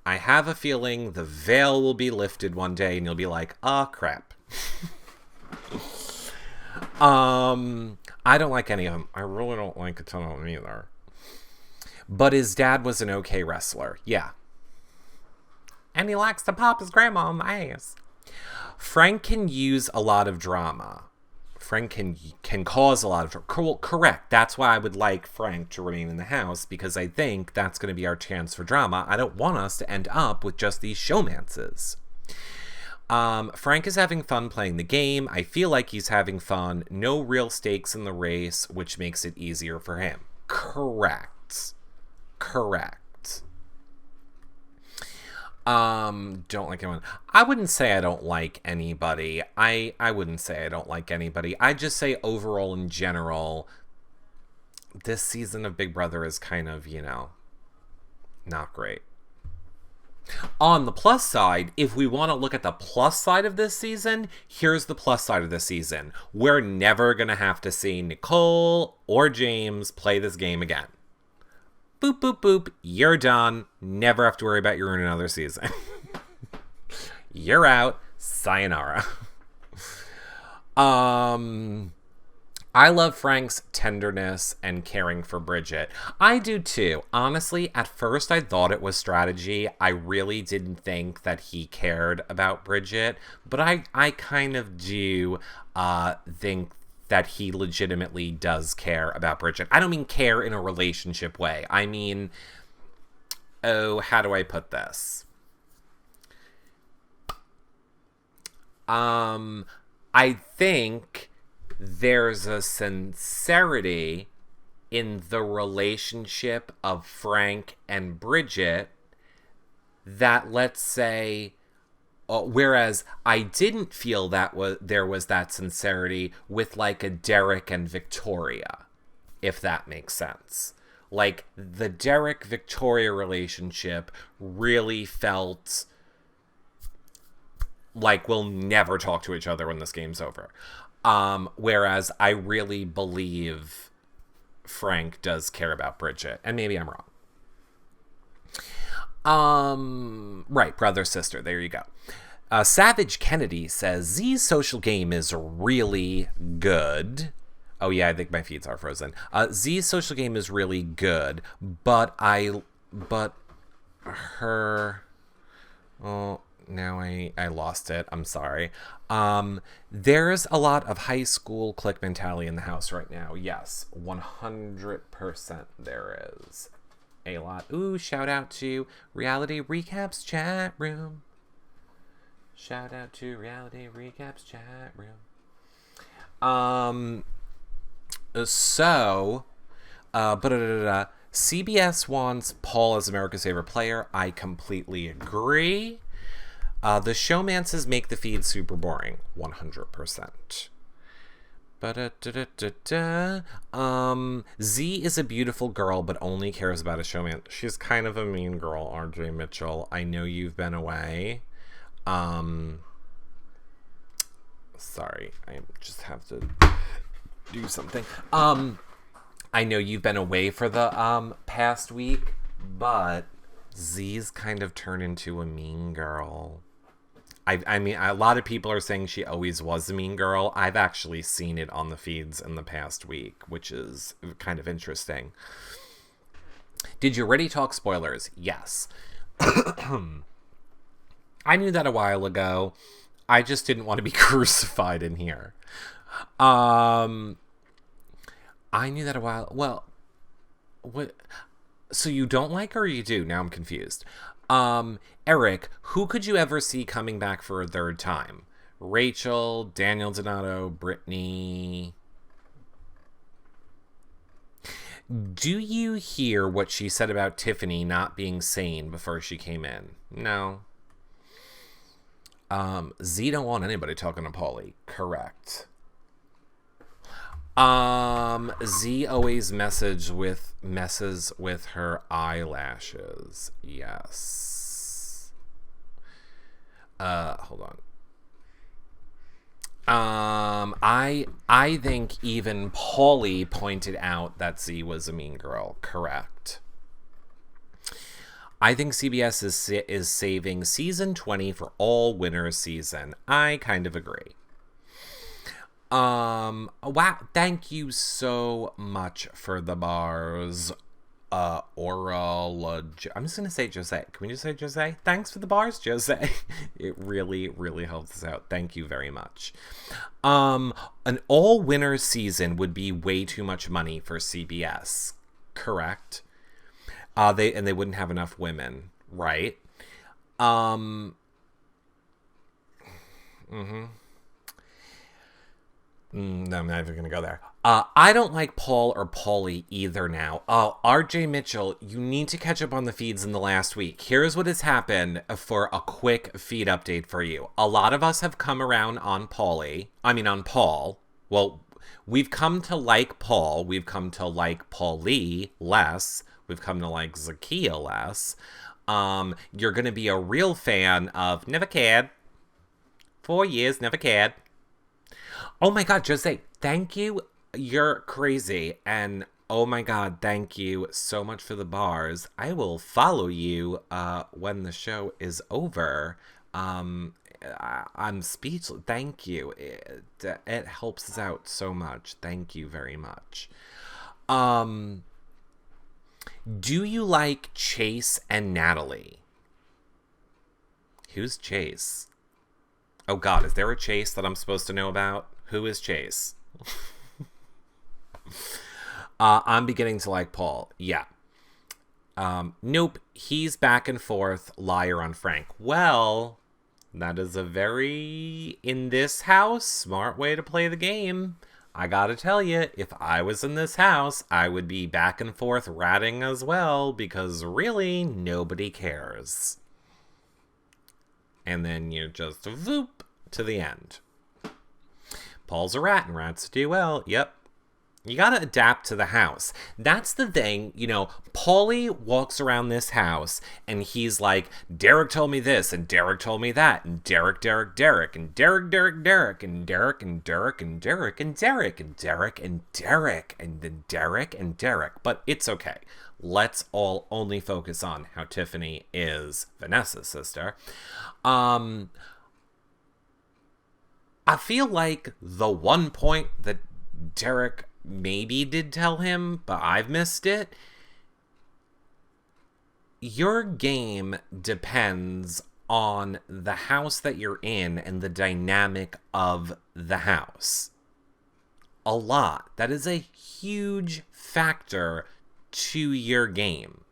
I have a feeling the veil will be lifted one day and you'll be like, crap. I don't like any of them. I really don't like a ton of them either. But his dad was an okay wrestler. Yeah. And he likes to pop his grandma on the ass. Frank can use a lot of drama. Frank can cause a lot of drama. Correct. That's why I would like Frank to remain in the house, because I think that's going to be our chance for drama. I don't want us to end up with just these showmances. Frank is having fun playing the game. I feel like he's having fun. No real stakes in the race, which makes it easier for him. Correct. Don't like anyone. I wouldn't say I don't like anybody. I wouldn't say I don't like anybody. I just say overall in general, this season of Big Brother is kind of, not great. On the plus side, if we want to look at the plus side of this season, here's the plus side of this season. We're never going to have to see Nicole or James play this game again. Boop, boop, boop. You're done. Never have to worry about you in another season. You're out. Sayonara. I love Frank's tenderness and caring for Bridget. I do too. Honestly, at first I thought it was strategy. I really didn't think that he cared about Bridget, but I kind of do think that he legitimately does care about Bridget. I don't mean care in a relationship way. I mean, how do I put this? I think there's a sincerity in the relationship of Frank and Bridget that, let's say, whereas I didn't feel that there was that sincerity with like a Derek and Victoria, if that makes sense. Like the Derek-Victoria relationship really felt like we'll never talk to each other when this game's over. Whereas I really believe Frank does care about Bridget. And maybe I'm wrong. Right, brother, sister. There you go. Savage Kennedy says, Z's social game is really good. Oh, yeah, I think my feeds are frozen. Z's social game is really good, but her... Oh... Now I lost it. I'm sorry. There's a lot of high school clique mentality in the house right now. Yes, 100% there is. A lot. Ooh, shout out to Reality Recaps chat room. Shout out to Reality Recaps chat room. CBS wants Paul as America's favorite player. I completely agree. The showmances make the feed super boring. 100%. Z is a beautiful girl, but only cares about a showman. She's kind of a mean girl, RJ Mitchell. I know you've been away. Sorry, I just have to do something. I know you've been away for the past week, but Z's kind of turned into a mean girl. I mean, a lot of people are saying she always was a mean girl. I've actually seen it on the feeds in the past week, which is kind of interesting. Did you already talk spoilers? Yes. I knew that a while ago. I just didn't want to be crucified in here. I knew that a while... Well, what... So you don't like her or you do? Now I'm confused. Eric, who could you ever see coming back for a third time? Rachel, Daniel Donato, Brittany. Do you hear what she said about Tiffany not being sane before she came in? No. Z don't want anybody talking to Paulie. Correct. Z always messes with her eyelashes. Yes. Hold on. I think even Paulie pointed out that Z was a mean girl. Correct. I think CBS is saving season 20 for all winners season. I kind of agree. Wow, thank you so much for the bars. I'm just gonna say Jose. Can we just say Jose? Thanks for the bars, Jose. It really, really helps us out. Thank you very much. An all winners season would be way too much money for CBS. Correct. They wouldn't have enough women, right? No, I'm not even going to go there. I don't like Paul or Paulie either now. RJ Mitchell, you need to catch up on the feeds in the last week. Here's what has happened for a quick feed update for you. A lot of us have come around on on Paul. Well, we've come to like Paul. We've come to like Paulie less. We've come to like Zakiya less. You're gonna be a real fan of Never Cared. 4 years, never cared. Oh my God, Jose, thank you. You're crazy. And oh my God, thank you so much for the bars. I will follow you when the show is over. I'm speechless. Thank you. It helps us out so much. Thank you very much. Do you like Chase and Natalie? Who's Chase? Oh God, is there a Chase that I'm supposed to know about? Who is Chase? I'm beginning to like Paul. Yeah. Nope. He's back and forth liar on Frank. Well, that is a very, in this house, smart way to play the game. I gotta tell you, if I was in this house, I would be back and forth ratting as well, because really, nobody cares. And then you just voop to the end. Paul's a rat and rats do well. Yep. You gotta adapt to the house. That's the thing, Paulie walks around this house and he's like, Derek told me this and Derek told me that and Derek, and Derek, and Derek, and Derek, and Derek, and Derek, and Derek, and Derek, and Derek, and then Derek and Derek. But it's okay. Let's all only focus on how Tiffany is Vanessa's sister. I feel like the one point that Derek maybe did tell him, but I've missed it. Your game depends on the house that you're in and the dynamic of the house. A lot. That is a huge factor to your game.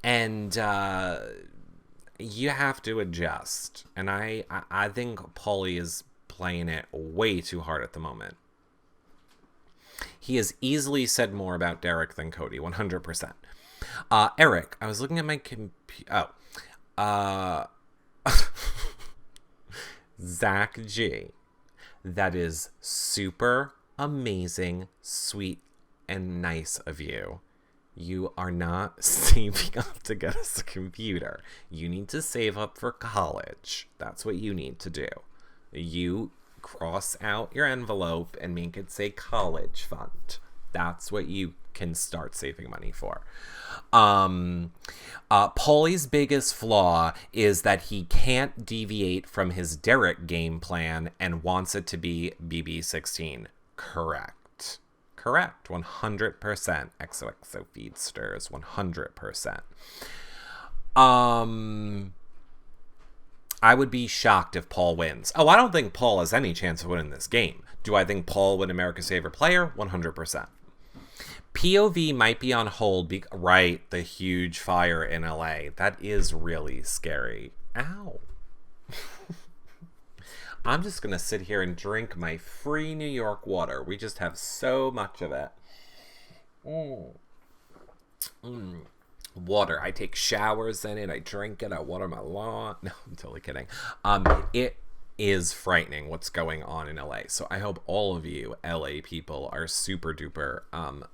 And you have to adjust. And I think Paulie is playing it way too hard at the moment. He has easily said more about Derek than Cody, 100%. Eric, I was looking at my computer. Zach G. That is super amazing, sweet, and nice of you. You are not saving up to get us a computer. You need to save up for college. That's what you need to do. You cross out your envelope and make it say college fund. That's what you can start saving money for. Paulie's biggest flaw is that he can't deviate from his Derek game plan and wants it to be BB16. Correct. 100%. XOXO Feedsters, 100%. I would be shocked if Paul wins. Oh, I don't think Paul has any chance of winning this game. Do I think Paul will win America's Favorite Player? 100%. POV might be on hold. Right, the huge fire in LA. That is really scary. Ow. I'm just going to sit here and drink my free New York water. We just have so much of it. Water. I take showers in it. I drink it. I water my lawn. No, I'm totally kidding. It is frightening what's going on in LA. So I hope all of you LA people are super duper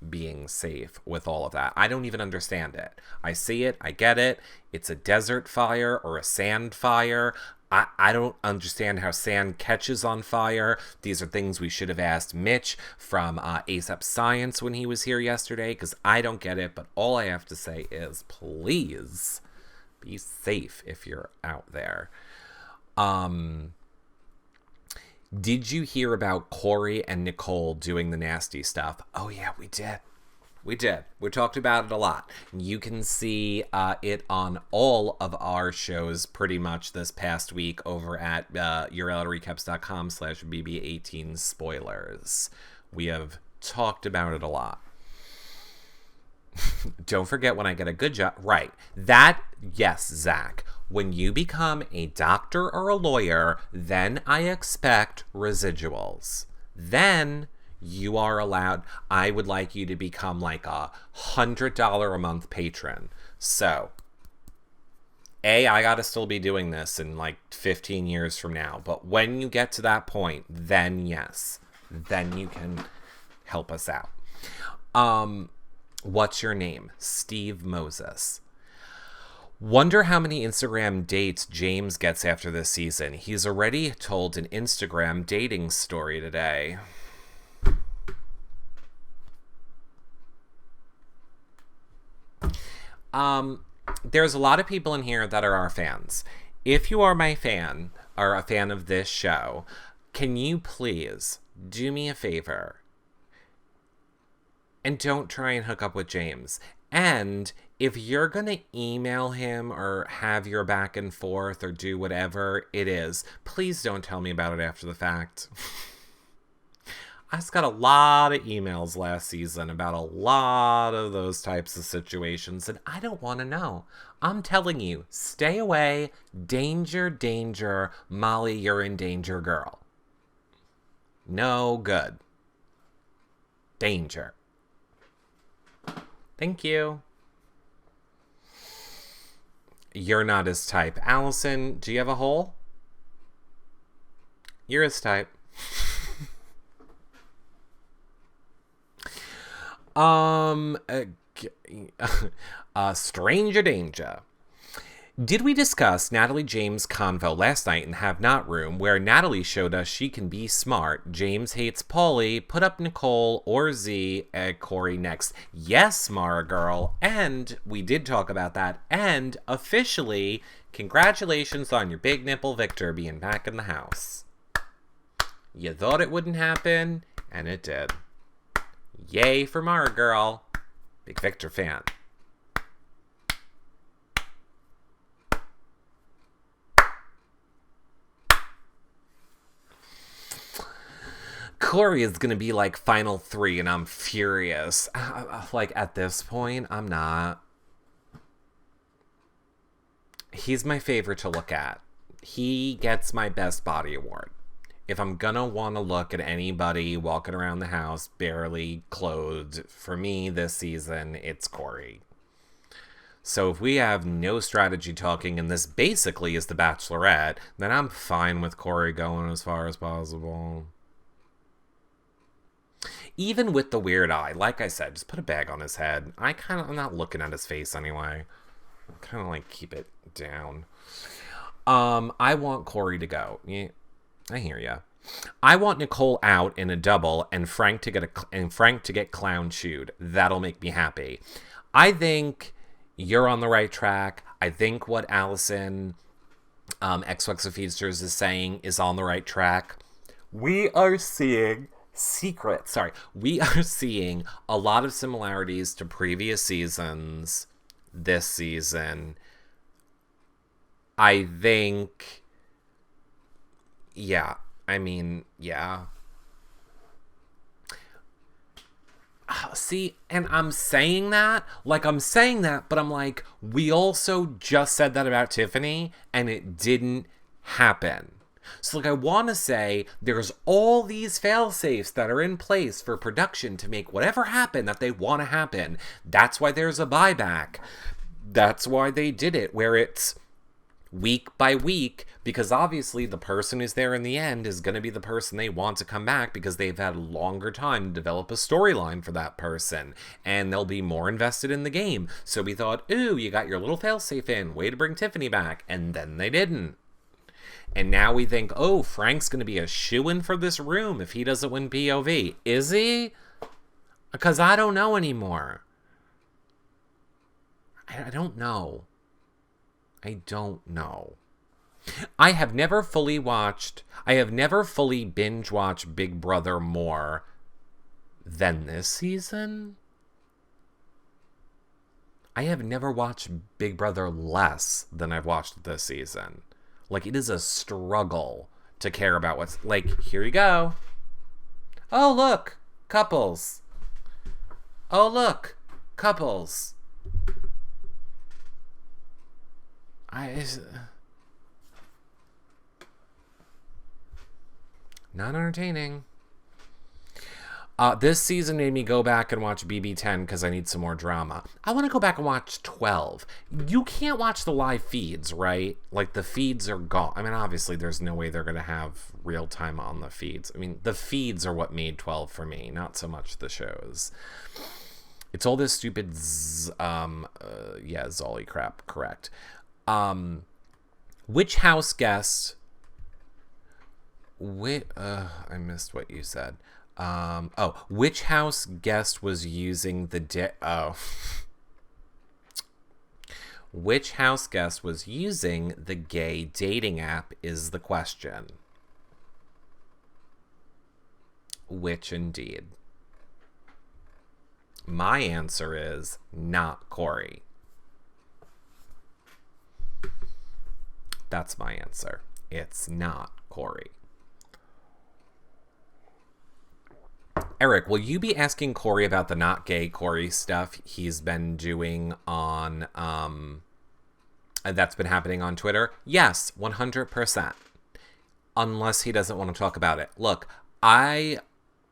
being safe with all of that. I don't even understand it. I see it. I get it. It's a desert fire or a sand fire. I don't understand how sand catches on fire. These are things we should have asked Mitch from ASAP Science when he was here yesterday, because I don't get it. But all I have to say is, please be safe if you're out there. Did you hear about Corey and Nicole doing the nasty stuff? Oh, yeah, we did. We talked about it a lot. You can see it on all of our shows pretty much this past week over at yourrealityrecaps.com/BB18 spoilers. We have talked about it a lot. Don't forget when I get a good job. Right. That, yes, Zach. When you become a doctor or a lawyer, then I expect residuals. Then you are allowed, I would like you to become like a $100 a month patron. So, I gotta still be doing this in like 15 years from now. But when you get to that point, then yes, then you can help us out. What's your name? Steve Moses. Wonder how many Instagram dates James gets after this season. He's already told an Instagram dating story today. There's a lot of people in here that are our fans. If you are my fan, or a fan of this show, can you please do me a favor and don't try and hook up with James? And if you're going to email him or have your back and forth or do whatever it is, please don't tell me about it after the fact. I just got a lot of emails last season about a lot of those types of situations, and I don't want to know. I'm telling you, stay away. Danger, danger. Molly, you're in danger, girl. No good. Danger. Thank you. You're not his type. Allison, do you have a hole? You're his type. Stranger danger. Did we discuss Natalie James convo last night in Have Not Room, where Natalie showed us she can be smart? James hates Paulie. Put up Nicole or Z at Corey next. Yes, Mara girl. And we did talk about that. And officially, congratulations on your big nipple Victor being back in the house. You thought it wouldn't happen, and it did. Yay for Mara girl. Big Victor fan. Corey is going to be like final 3, and I'm furious. Like, at this point, I'm not. He's my favorite to look at. He gets my best body award. If I'm gonna want to look at anybody walking around the house barely clothed, for me this season, it's Corey. So if we have no strategy talking, and this basically is The Bachelorette, then I'm fine with Corey going as far as possible. Even with the weird eye, like I said, just put a bag on his head. I'm not looking at his face anyway. I kind of like keep it down. I want Corey to go. Yeah, I hear ya. I want Nicole out in a double and Frank to get clown chewed. That'll make me happy. I think you're on the right track. I think what Allison, X of Feasters is saying is on the right track. We are seeing a lot of similarities to previous seasons this season. I think, yeah. See, and I'm saying that, but I'm like, we also just said that about Tiffany, and it didn't happen. So, I want to say there's all these fail-safes that are in place for production to make whatever happen that they want to happen. That's why there's a buyback. That's why they did it, where it's week by week, because obviously the person who's there in the end is going to be the person they want to come back because they've had a longer time to develop a storyline for that person, and they'll be more invested in the game. So we thought, ooh, you got your little failsafe in, way to bring Tiffany back, and then they didn't. And now we think, oh, Frank's going to be a shoo-in for this room if he doesn't win POV. Is he? Because I don't know anymore. I don't know. I have never fully binge watched Big Brother more than this season. I have never watched Big Brother less than I've watched this season. It is a struggle to care about what's, here you go. Oh, look, couples. Oh, look, couples. Not entertaining. This season made me go back and watch BB10 because I need some more drama. I want to go back and watch 12. You can't watch the live feeds, right? The feeds are gone. I mean, obviously, there's no way they're going to have real time on the feeds. I mean, the feeds are what made 12 for me, not so much the shows. It's all this stupid Zolly crap, correct. Which house guest... I missed what you said. Which house guest was using the Which house guest was using the gay dating app is the question. Which indeed. My answer is not Corey. That's my answer. It's not Corey. Eric, will you be asking Corey about the not gay Corey stuff he's been doing on, that's been happening on Twitter? Yes, 100%. Unless he doesn't want to talk about it. Look, I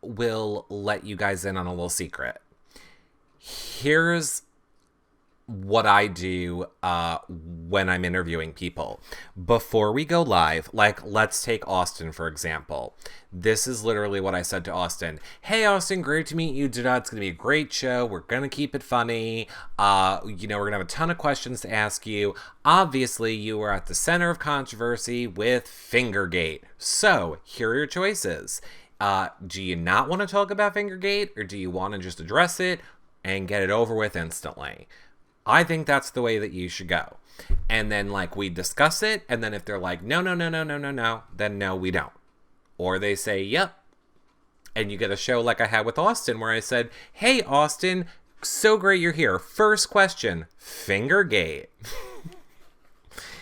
will let you guys in on a little secret. Here's what I do when I'm interviewing people. Before we go live, like, let's take Austin, for example. This is literally what I said to Austin. Hey, Austin, great to meet you. It's going to be a great show. We're going to keep it funny. We're going to have a ton of questions to ask you. Obviously, you were at the center of controversy with Fingergate. So, here are your choices. Do you not want to talk about Fingergate, or do you want to just address it and get it over with instantly? I think that's the way that you should go. And then, like, we discuss it, and then if they're like, no, then no, we don't. Or they say, yep. And you get a show like I had with Austin, where I said, hey, Austin, so great you're here. First question, Fingergate.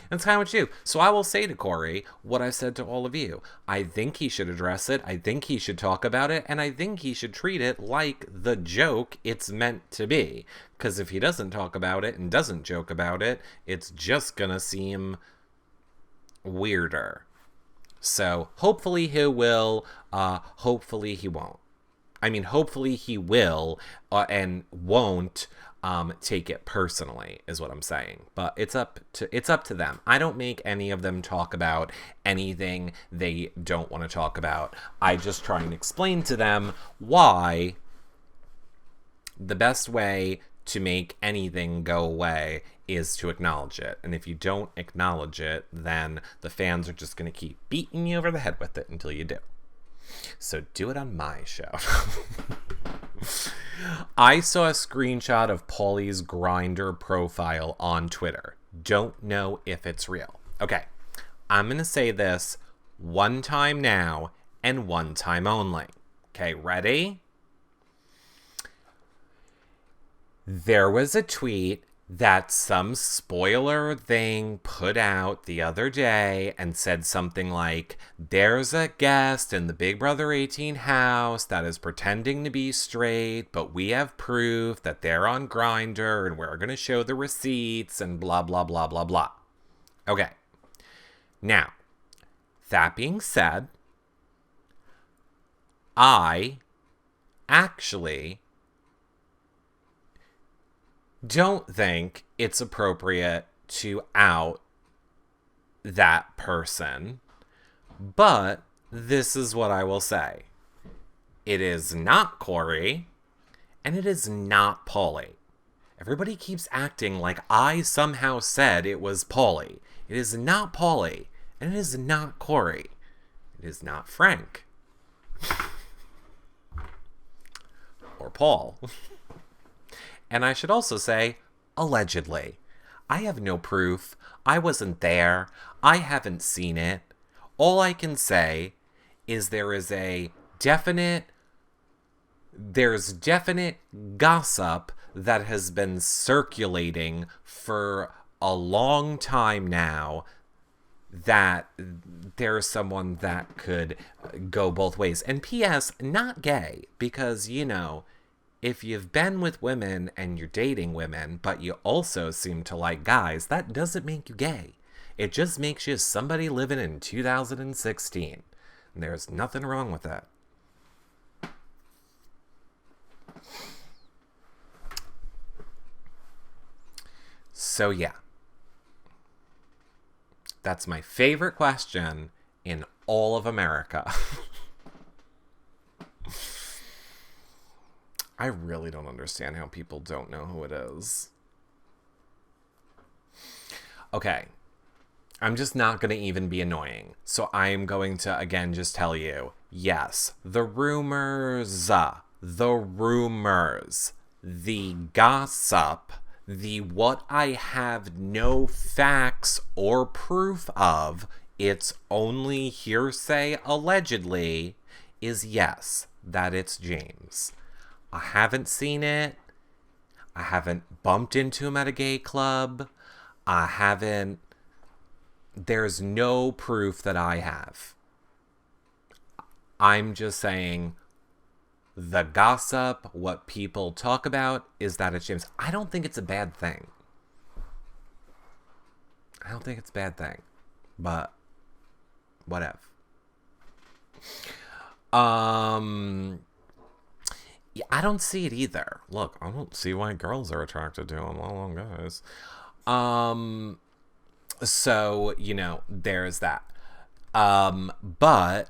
That's kind of what you do. So I will say to Corey what I've said to all of you. I think he should address it. I think he should talk about it. And I think he should treat it like the joke it's meant to be. Because if he doesn't talk about it and doesn't joke about it, it's just going to seem weirder. So hopefully he will. Hopefully he won't. I mean, hopefully he will and won't take it personally, is what I'm saying. But it's up to them. I don't make any of them talk about anything they don't want to talk about. I just try and explain to them why the best way to make anything go away is to acknowledge it. And if you don't acknowledge it, then the fans are just going to keep beating you over the head with it until you do. So do it on my show. I saw a screenshot of Paulie's Grindr profile on Twitter. Don't know if it's real. Okay, I'm going to say this one time now and one time only. Okay, ready? There was a tweet that some spoiler thing put out the other day and said something like, there's a guest in the Big Brother 18 house that is pretending to be straight, but we have proof that they're on Grindr and we're going to show the receipts and blah, blah, blah, blah, blah. Okay. Now, that being said, I actually don't think it's appropriate to out that person, but this is what I will say. It is not Corey, and it is not Paulie. Everybody keeps acting like I somehow said it was Paulie. It is not Paulie, and it is not Corey. It is not Frank. Or Paul. And I should also say, allegedly. I have no proof. I wasn't there. I haven't seen it. All I can say is there's definite gossip that has been circulating for a long time now that there's someone that could go both ways. And P.S., not gay, because, if you've been with women and you're dating women, but you also seem to like guys, that doesn't make you gay. It just makes you somebody living in 2016. And there's nothing wrong with that. So yeah. That's my favorite question in all of America. I really don't understand how people don't know who it is. Okay. I'm just not going to even be annoying. So I'm going to, again, just tell you, yes, the rumors, the gossip, the what I have no facts or proof of, it's only hearsay allegedly, is yes, that it's James. I haven't seen it. I haven't bumped into him at a gay club. There's no proof that I have. I'm just saying the gossip, what people talk about, is that it's James. I don't think it's a bad thing. But whatever. Yeah, I don't see it either. Look, I don't see why girls are attracted to him. Well, guys. So, there's that. But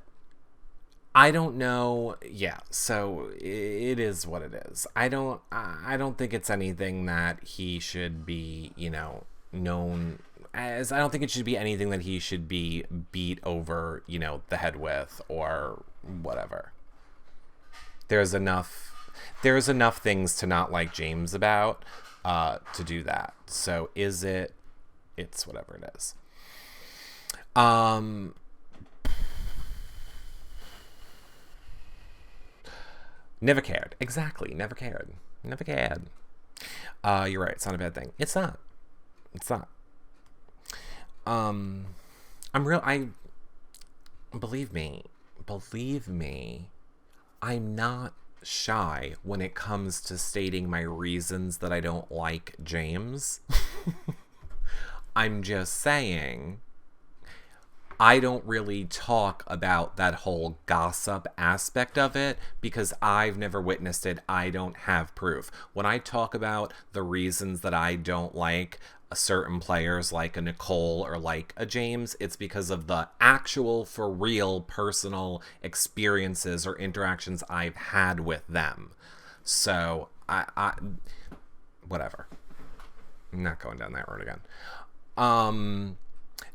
I don't know. Yeah, so it is what it is. I don't think it's anything that he should be, known as. I don't think it should be anything that he should be beat over, the head with or whatever. There's enough things to not like James about to do that. So it's whatever it is. Never cared. Exactly. Never cared. You're right. It's not a bad thing. It's not. Believe me, I'm not shy when it comes to stating my reasons that I don't like James. I'm just saying, I don't really talk about that whole gossip aspect of it because I've never witnessed it. I don't have proof. When I talk about the reasons that I don't like certain players like a Nicole or like a James, it's because of the actual, for real, personal experiences or interactions I've had with them. So, I whatever. I'm not going down that road again.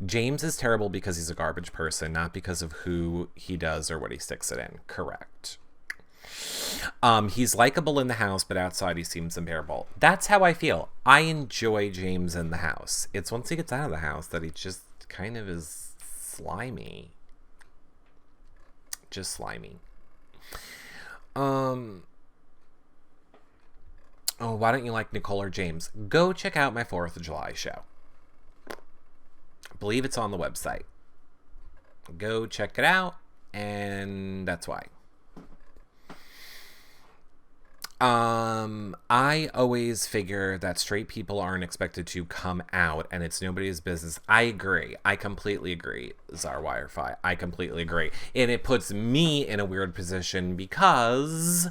James is terrible because he's a garbage person, not because of who he does or what he sticks it in. Correct. He's likable in the house, but outside he seems unbearable. That's how I feel. I enjoy James in the house. It's once he gets out of the house that he just kind of is slimy. Just slimy. Oh, why don't you like Nicole or James? Go check out my 4th of July show. I believe it's on the website. Go check it out, and that's why. I always figure that straight people aren't expected to come out, and it's nobody's business. I agree. I completely agree, Zarwirefy. I completely agree. And it puts me in a weird position because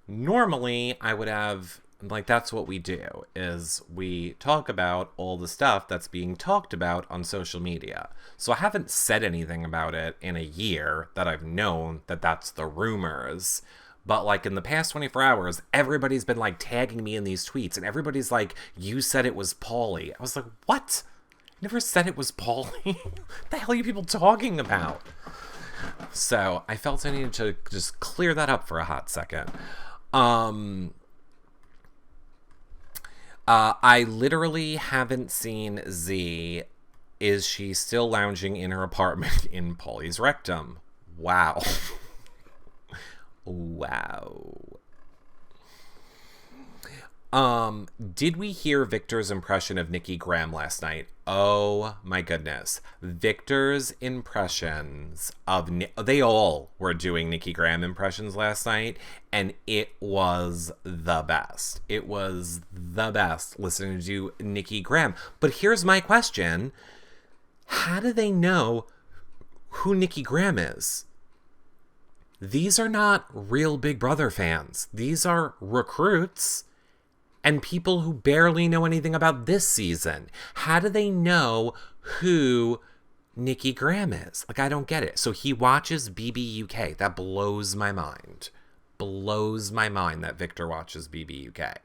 normally I would have, like, that's what we do, is we talk about all the stuff that's being talked about on social media. So I haven't said anything about it in a year that I've known that that's the rumors. But, like, in the past 24 hours, everybody's been, like, tagging me in these tweets. And everybody's like, you said it was Pauly. I was like, what? I never said it was Pauly. What the hell are you people talking about? So, I felt I needed to just clear that up for a hot second. I literally haven't seen Z. Is she still lounging in her apartment in Pauly's rectum? Wow. Wow. Did we hear Victor's impression of Nikki Graham last night? Oh my goodness. Victor's impressions of they all were doing Nikki Graham impressions last night, and it was the best. It was the best listening to Nikki Graham. But here's my question. How do they know who Nikki Graham is? These are not real Big Brother fans. These are recruits and people who barely know anything about this season. How do they know who Nikki Graham is? Like, I don't get it. So he watches BBUK. That blows my mind. blows my mind that Victor watches BBUK.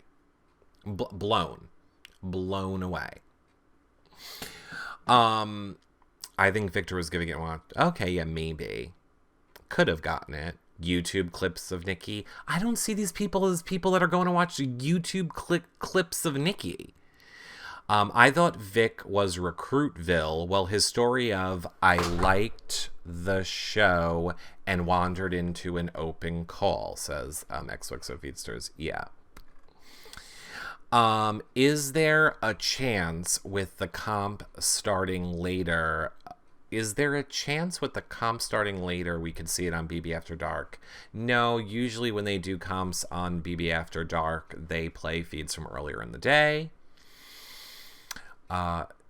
Blown away. I think Victor was giving it one. Okay, yeah, maybe. Could have gotten it. YouTube clips of Nikki. I don't see these people as people that are going to watch YouTube clips of Nikki. I thought Vic was Recruitville. Well, his story of I liked the show and wandered into an open call, says XOXO Feedsters. Yeah. Is there a chance with the comp starting later? Is there a chance with the comp starting later we could see it on BB After Dark? No, usually when they do comps on BB After Dark, they play feeds from earlier in the day.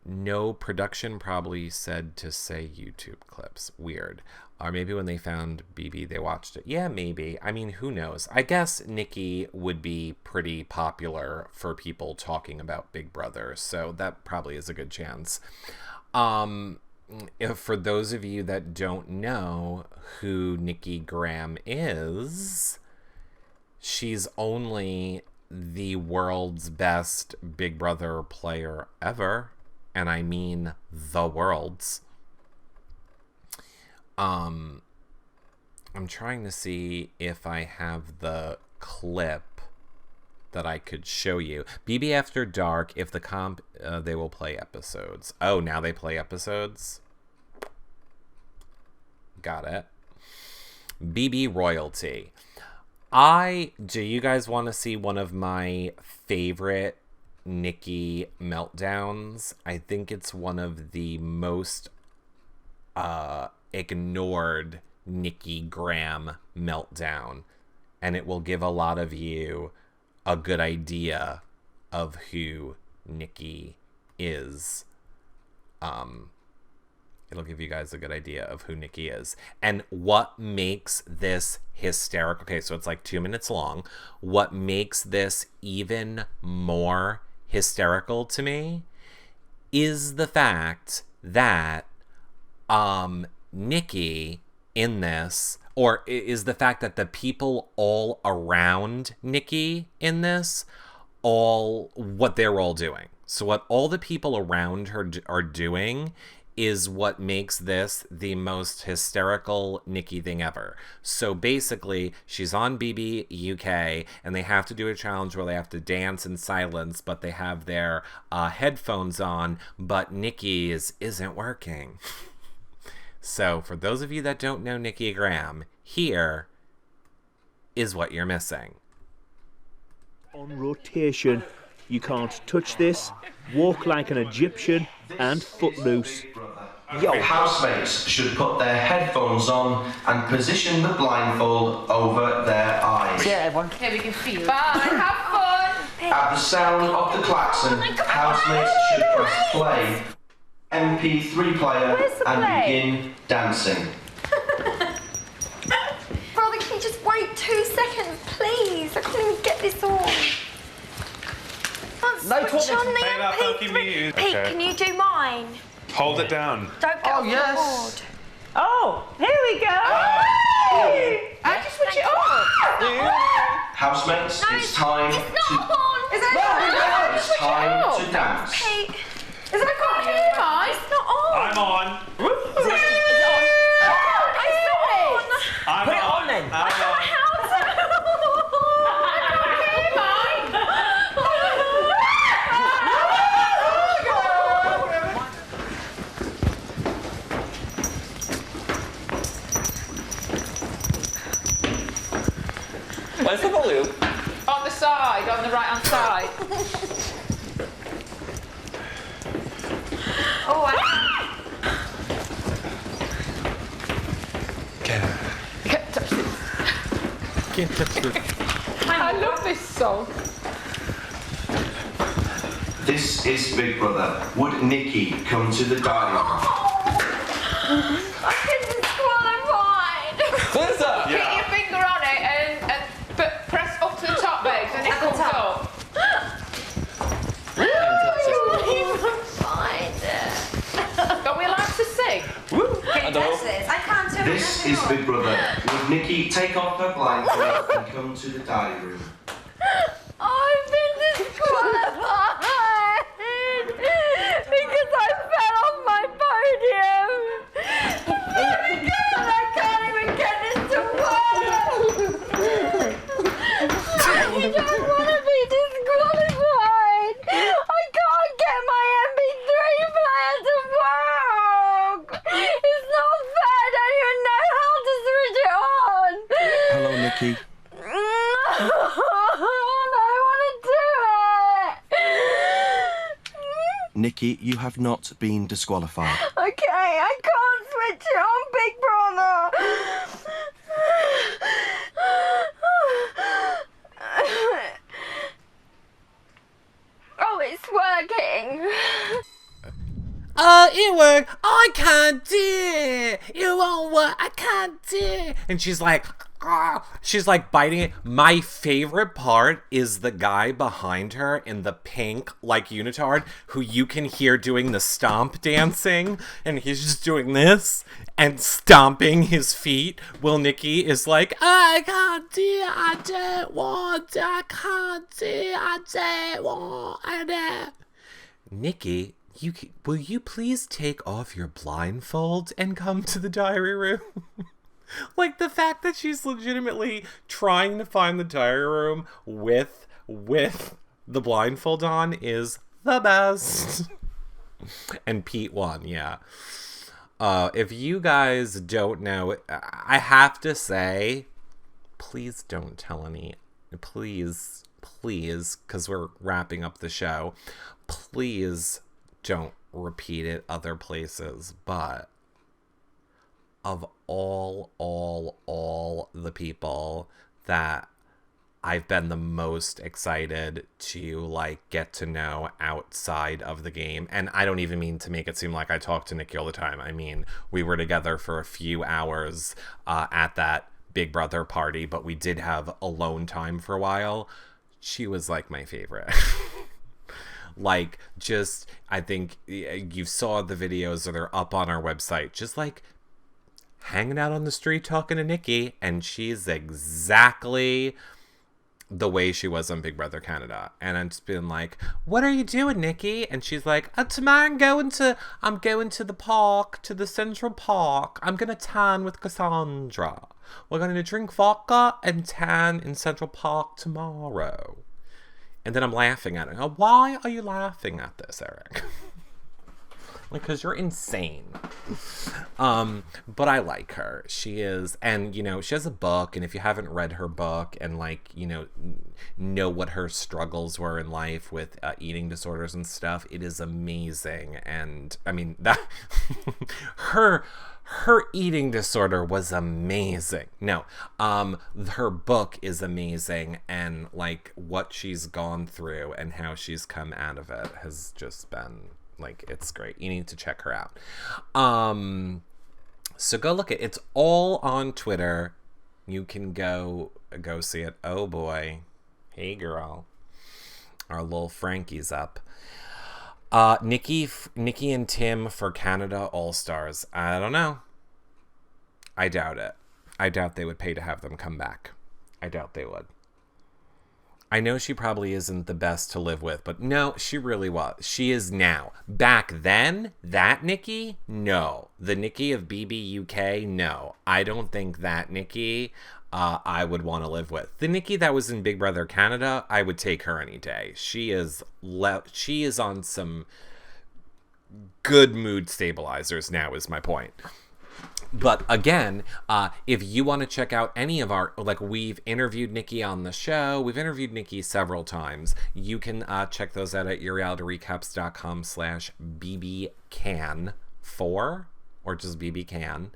No production probably said to say YouTube clips. Weird. Or maybe when they found BB, they watched it. Yeah, maybe. I mean, who knows? I guess Nikki would be pretty popular for people talking about Big Brother, so that probably is a good chance. If for those of you that don't know who Nikki Graham is, she's only the world's best Big Brother player ever. And I mean the world's. I'm trying to see if I have the clip that I could show you. BB After Dark, if the comp, they will play episodes. Oh, now they play episodes? Got it. BB Royalty. Do you guys want to see one of my favorite Nikki meltdowns? I think it's one of the most ignored Nikki Graham meltdown, and it will give a lot of you a good idea of who Nikki is. It'll give you guys a good idea of who Nikki is and what makes this hysterical. Okay, so it's like 2 minutes long. What makes this even more hysterical to me is the fact that Nikki in this, or is the fact that the people all around Nikki in this, what they're all doing. So what all the people around her are doing is what makes this the most hysterical Nikki thing ever. So basically, she's on BB UK, and they have to do a challenge where they have to dance in silence, but they have their headphones on, but Nikki's isn't working. So for those of you that don't know Nikki Graham, here is what you're missing. On rotation, you can't touch this, walk like an Egyptian, and footloose. Yo, housemates should put their headphones on and position the blindfold over their eyes. Yeah, everyone. Okay, we can feel. Bye, have fun. At the sound of the klaxon, housemates should press play, MP3 player, and begin dancing. Brother, can you just wait 2 seconds, please? I can't even get this on. No Switch talking. on the Play that funky MP3. music. Pete, Okay. can you do mine? Hold it down. Don't get off the yes. board. Oh, here we go. I just switch it on. Housemates, No, it's time It's not on. Is it? it's time to dance. Pete, Is it? I can't hear mine. it's not on. I'm on. It's not on. I'm Put it on then. I'm on. Where's the volume? On the side, on the right hand side. Oh, Can't touch this. I love this song. This is Big Brother. Would Nikki come to the dialogue? I couldn't swallow mine. Where's that? Put your finger on it and but press up to the top, babes, and it At the comes top. up. I can't even find it. Are we allowed to sing? I don't know. I can't do This is Big Brother. Would Nikki take off her blindfold and come to the diary room? I've been disqualified because I fell off my podium. Oh my God, I can't even get this to work. I don't want to be disqualified. I can't get my MP3 player to work. It's not fair. I don't even know how to switch it on. Hello, Nikki. Nikki, you have not been disqualified. Okay, I can't switch it on, Big Brother. Oh, it's working. It worked. I can't do it. It won't work. I can't do it. And she's like, she's like biting it. My favorite part is the guy behind her in the pink, like, unitard, who you can hear doing the stomp dancing. And he's just doing this and stomping his feet. While Nikki is like, I can't do it. I don't want to. I can't do it. I don't want to. Nikki, will you please take off your blindfold and come to the diary room? Like, the fact that she's legitimately trying to find the diary room with the blindfold on is the best. And Pete won, yeah. If you guys don't know, I have to say, please don't tell any. Please, because we're wrapping up the show. Please don't repeat it other places, but of all the people that I've been the most excited to, like, get to know outside of the game, and I don't even mean to make it seem like I talk to Nikki all the time. I mean, we were together for a few hours at that Big Brother party, but we did have alone time for a while. She was, like, my favorite. Like, just, I think you saw the videos, or they're up on our website, just, like, hanging out on the street talking to Nikki, and she's exactly the way she was on Big Brother Canada. And I'm just being like, what are you doing, Nikki? And she's like, tomorrow I'm going to the park, to the Central Park. I'm going to tan with Cassandra. We're going to drink vodka and tan in Central Park tomorrow. And then I'm laughing at her. Why are you laughing at this, Eric? Like, because you're insane. But I like her. She is, and, you know, she has a book, and if you haven't read her book and, like, you know what her struggles were in life with eating disorders and stuff, it is amazing. And, I mean, that her eating disorder was amazing. No, her book is amazing, and, like, what she's gone through and how she's come out of it has just been, like, it's great. You need to check her out. So go look at it. It's all on Twitter. You can go see it. Oh boy. Hey girl. Our little Frankie's up. Nikki and Tim for Canada All-Stars. I don't know. I doubt it. I doubt they would pay to have them come back. I doubt they would. I know she probably isn't the best to live with, but no, she really was. She is now. Back then, that Nikki, no. The Nikki of BB UK, no. I don't think that Nikki I would want to live with. The Nikki that was in Big Brother Canada, I would take her any day. She is on some good mood stabilizers now, is my point. But again, if you want to check out any of our, like, we've interviewed Nikki on the show. We've interviewed Nikki several times. You can check those out at yourrealityrecaps.com/bbcan4 or just bbcan.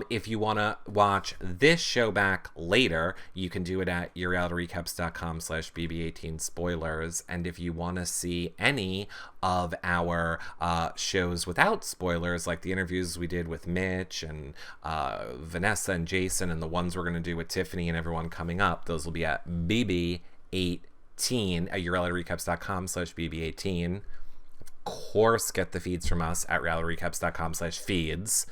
If you want to watch this show back later, you can do it at yourrealityrecaps.com/bb18 spoilers. And if you want to see any of our shows without spoilers, like the interviews we did with Mitch and Vanessa and Jason, and the ones we're going to do with Tiffany and everyone coming up, those will be at bb18 at yourrealityrecaps.com/bb18. Of course, get the feeds from us at realityrecaps.com/feeds.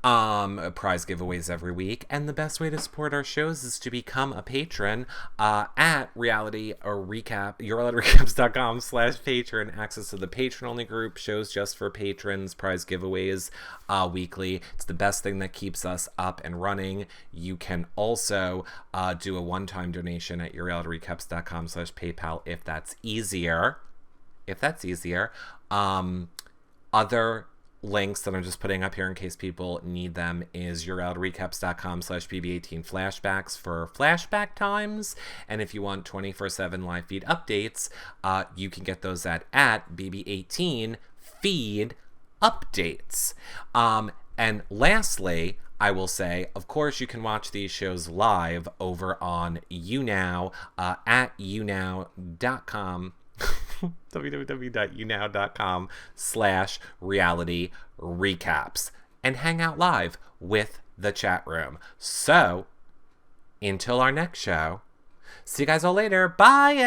Prize giveaways every week, and the best way to support our shows is to become a patron at realityrecaps.com/patron. Access to the patron-only group, shows just for patrons, prize giveaways weekly. It's the best thing that keeps us up and running. You can also do a one-time donation at yourrealityrecaps.com/PayPal if that's easier. Other links that I'm just putting up here in case people need them is yourrealityrecaps.com/BB18 flashbacks for flashback times. And if you want 24/7 live feed updates, you can get those at BB18 feed updates. And lastly, I will say, of course, you can watch these shows live over on YouNow at younow.com. www.younow.com/reality recaps and hang out live with the chat room. So until our next show, see you guys all later. Bye.